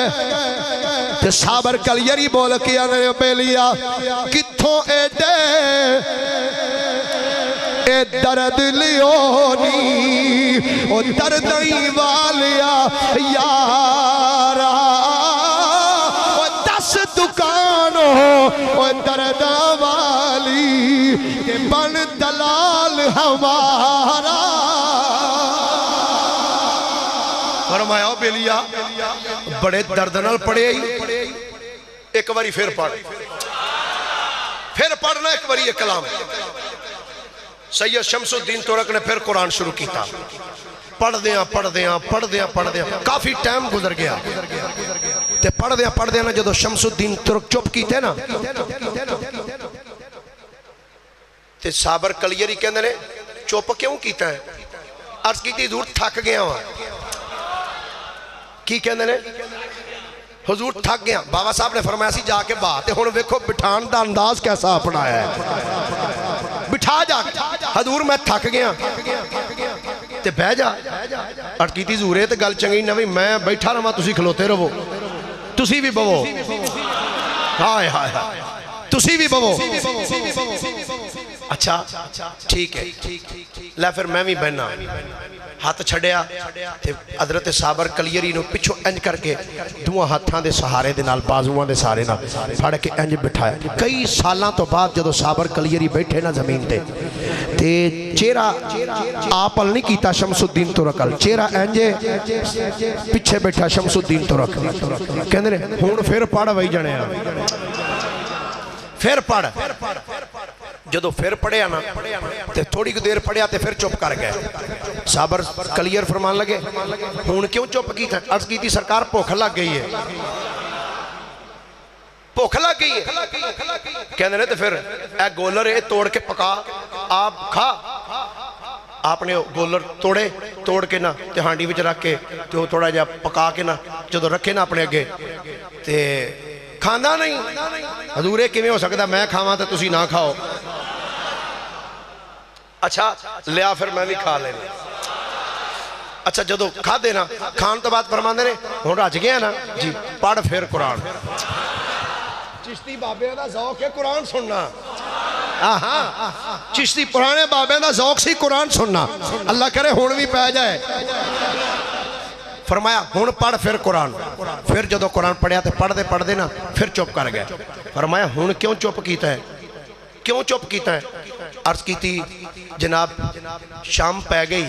کہ صابر کلیری بول کے آنے بیلیا کتھوں ایڈے اے درد لیونی او دردیں والیا یارا او 10 دکانوں او دردہ والی کہ بن دلال ہمارا
فرمایا او بیلیا بڑے درد نال پڑے آئی ایک باری پھر پڑھنا ایک باری یہ کلام سید شمس الدین ترک نے پھر قرآن شروع کیتا پڑھ دیاں کافی ٹائم گزر گیا تے پڑھ دیاں نا جدو شمس الدین ترک چپ کیتے نا تے صابر کلیری کہندے نے چپ کیوں کیتا ہے عرض کیتی حضور تھک گیا ہوا کی کہندے نے حضور تھک گیا بابا صاحب نے فرمایا سی جا کے بات ہے ہن ویکھو بٹھان دا انداز کیسا اپنایا ہے بٹھا جا حضور میں تھک گیا تے بہ جا عرض کیتی حضور تے گل چنگی نہ میں بیٹھا رہواں تسی کھلوتے رہو تسی بھی بوو ہائے ہائے تسی بھی بوو اچھا ٹھیک ہے لے پھر میں بھی بہنا ہاتھ چھڑیا تے حضرت صابر کلیری نو پچھو انج کر کے دوہاں ہاتھاں دے سہارے دے نال بازوان دے سہارے نال پھڑ کے انج بٹھایا کئی سالاں تو بعد جدو صابر کلیری بیٹھے نا زمین تے چہرہ آپل نہیں کیتا شمس الدین ترکل چہرہ انجے پیچھے بیٹھا شمس الدین ترک کہندے نے ہن پھر پڑھ وہی جنے پھر پڑھ جدو پھر پڑھیا نا تے تھوڑی کو دیر پڑھیا تے پھر چپ کر گئے صابر کلیر فرمان لگے ہون کیوں چپ کی تھا عرض کی تھی سرکار بھوک لگ گئی ہے بھوک لگ گئی ہے کہنے نے تے پھر اے گولر ہے توڑ کے پکا آپ کھا آپ نے گولر توڑ کے نا تے ہانڈی وچ رکھ کے تے وہ تھوڑا جا پکا کے نا جدو رکھے نا اپنے اگے تے کھانا نہیں حضور کیویں ہو سکتا میں کھاواں تے تسی نہ کھاؤ اچھا لیا پھر میں بھی کھا لینا اچھا جدو کھا دینا کھان تو بات فرمان دے ہوں رج گیا نا جی پڑھ پھر قرآن چشتی بابے دا ذوق ہے قرآن سننا چشتی پرانے بابے دا ذوق سی قرآن سننا اللہ کرے ہون بھی پہ جائے فرمایا ہون پڑھ پھر قرآن پھر جدو قرآن پڑھیا تے پڑھ دے نا پھر چپ کر گئے فرمایا ہون کیوں چپ کیتا ہے عرض کی تھی جناب شام پہ گئی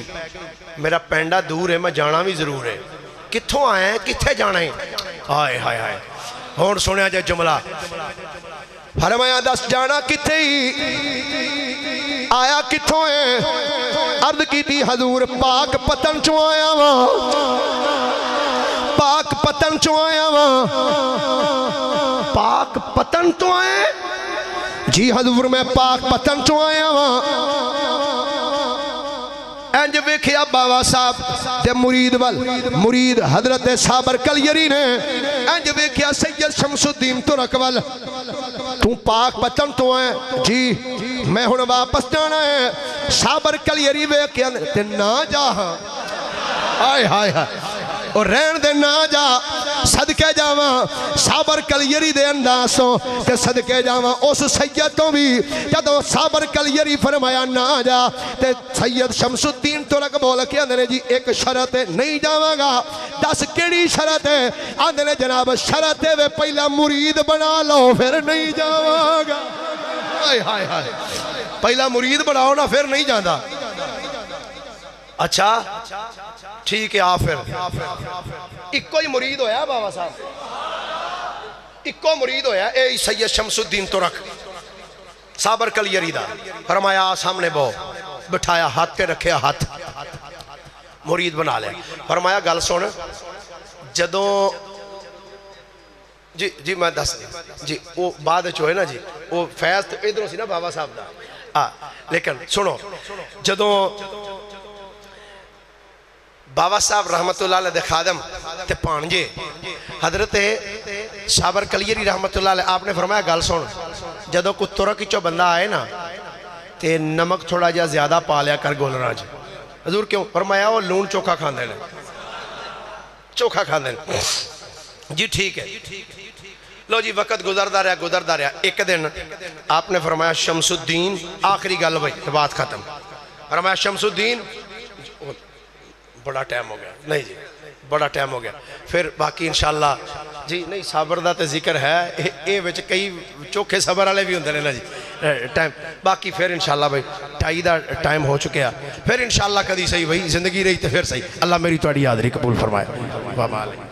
میرا پینڈا دور ہے میں جانا بھی ضرور ہے کتھوں آئے ہیں کتھے جانا ہے آئے ہائے ہائے ہون سنیا جائے جملہ فرمایا دس جانا کتھے ہی آیا کتھوں ہے عرض کی تھی حضور پاک پتن چوں آیا وہاں پاک پتن چوں آیا وہاں پاک پتن تو آئے جی حضور میں پاک پتن چوں آیا وہاں انج ویکھیا بابا صاحب تے مرید حضرت صابر کلیری نے انج ویکھیا سید شمس الدین ترک وال تو پاک پتن تو آئے جی میں ہن واپس جانا ہے صابر کلیری ویکھیا تے نہ جا آئے ہائے ہائے اور رہن دے نہ جا صدقے جاواں صابر کلیری دے انداسوں کہ صدقے جاواں اس سیدوں بھی جدو صابر کلیری فرمایا نہ جا تے سید شمس الدین ترک بول کے اندھنے جی ایک شرط ہے نہیں جاواں گا دس کیڑی شرط ہے اندھنے جناب شرط ہے وہ پہلا مرید بنا لو پھر نہیں جاواں گا ہائے ہائے ہائے پہلا مرید بناؤ نا پھر نہیں جاندہ اچھا ٹھیک ہے آفر ایک کوئی مرید ہویا بابا صاحب ایک کو مرید ہویا اے سید شمس الدین ترک صابر کلیری دا فرمایا سامنے بہو بٹھایا ہاتھ کے رکھیا ہاتھ مرید بنا لے فرمایا گل سن جدوں جی میں دس جی وہ بعد چوئے نا جی وہ فیض تو ادھروں سی نا بابا صاحب دا لیکن سنو جدوں بابا صاحب رحمت اللہ علیہ دے خادم تے پانجے حضرت صابر کلیری رحمت اللہ علیہ آپ نے فرمایا گل سن جدو کو ترک چو بندہ آئے نا تے نمک تھوڑا جا زیادہ پا لیا کر گولنا جی حضور کیوں فرمایا وہ لون چوکھا کھان دینے چوکھا کھان دینے جی ٹھیک ہے لو جی وقت گزردہ رہا ایک دن آپ نے فرمایا شمس الدین آخری گل بھائی بات ختم فرمایا شمس الدین بڑا ٹائم ہو گیا نہیں جی بڑا ٹائم ہو گیا پھر باقی انشاءاللہ جی نہیں صبر دا تے ذکر ہے اے وچ کئی چوکھے صبر والے بھی ہوندے نے نا جی ٹائم باقی پھر انشاءاللہ بھائی 2:30 دا ٹائم ہو چکیا پھر انشاءاللہ کدی صحیح بھائی زندگی رہی تے پھر صحیح اللہ میری تہاڈی حاضری قبول فرمائے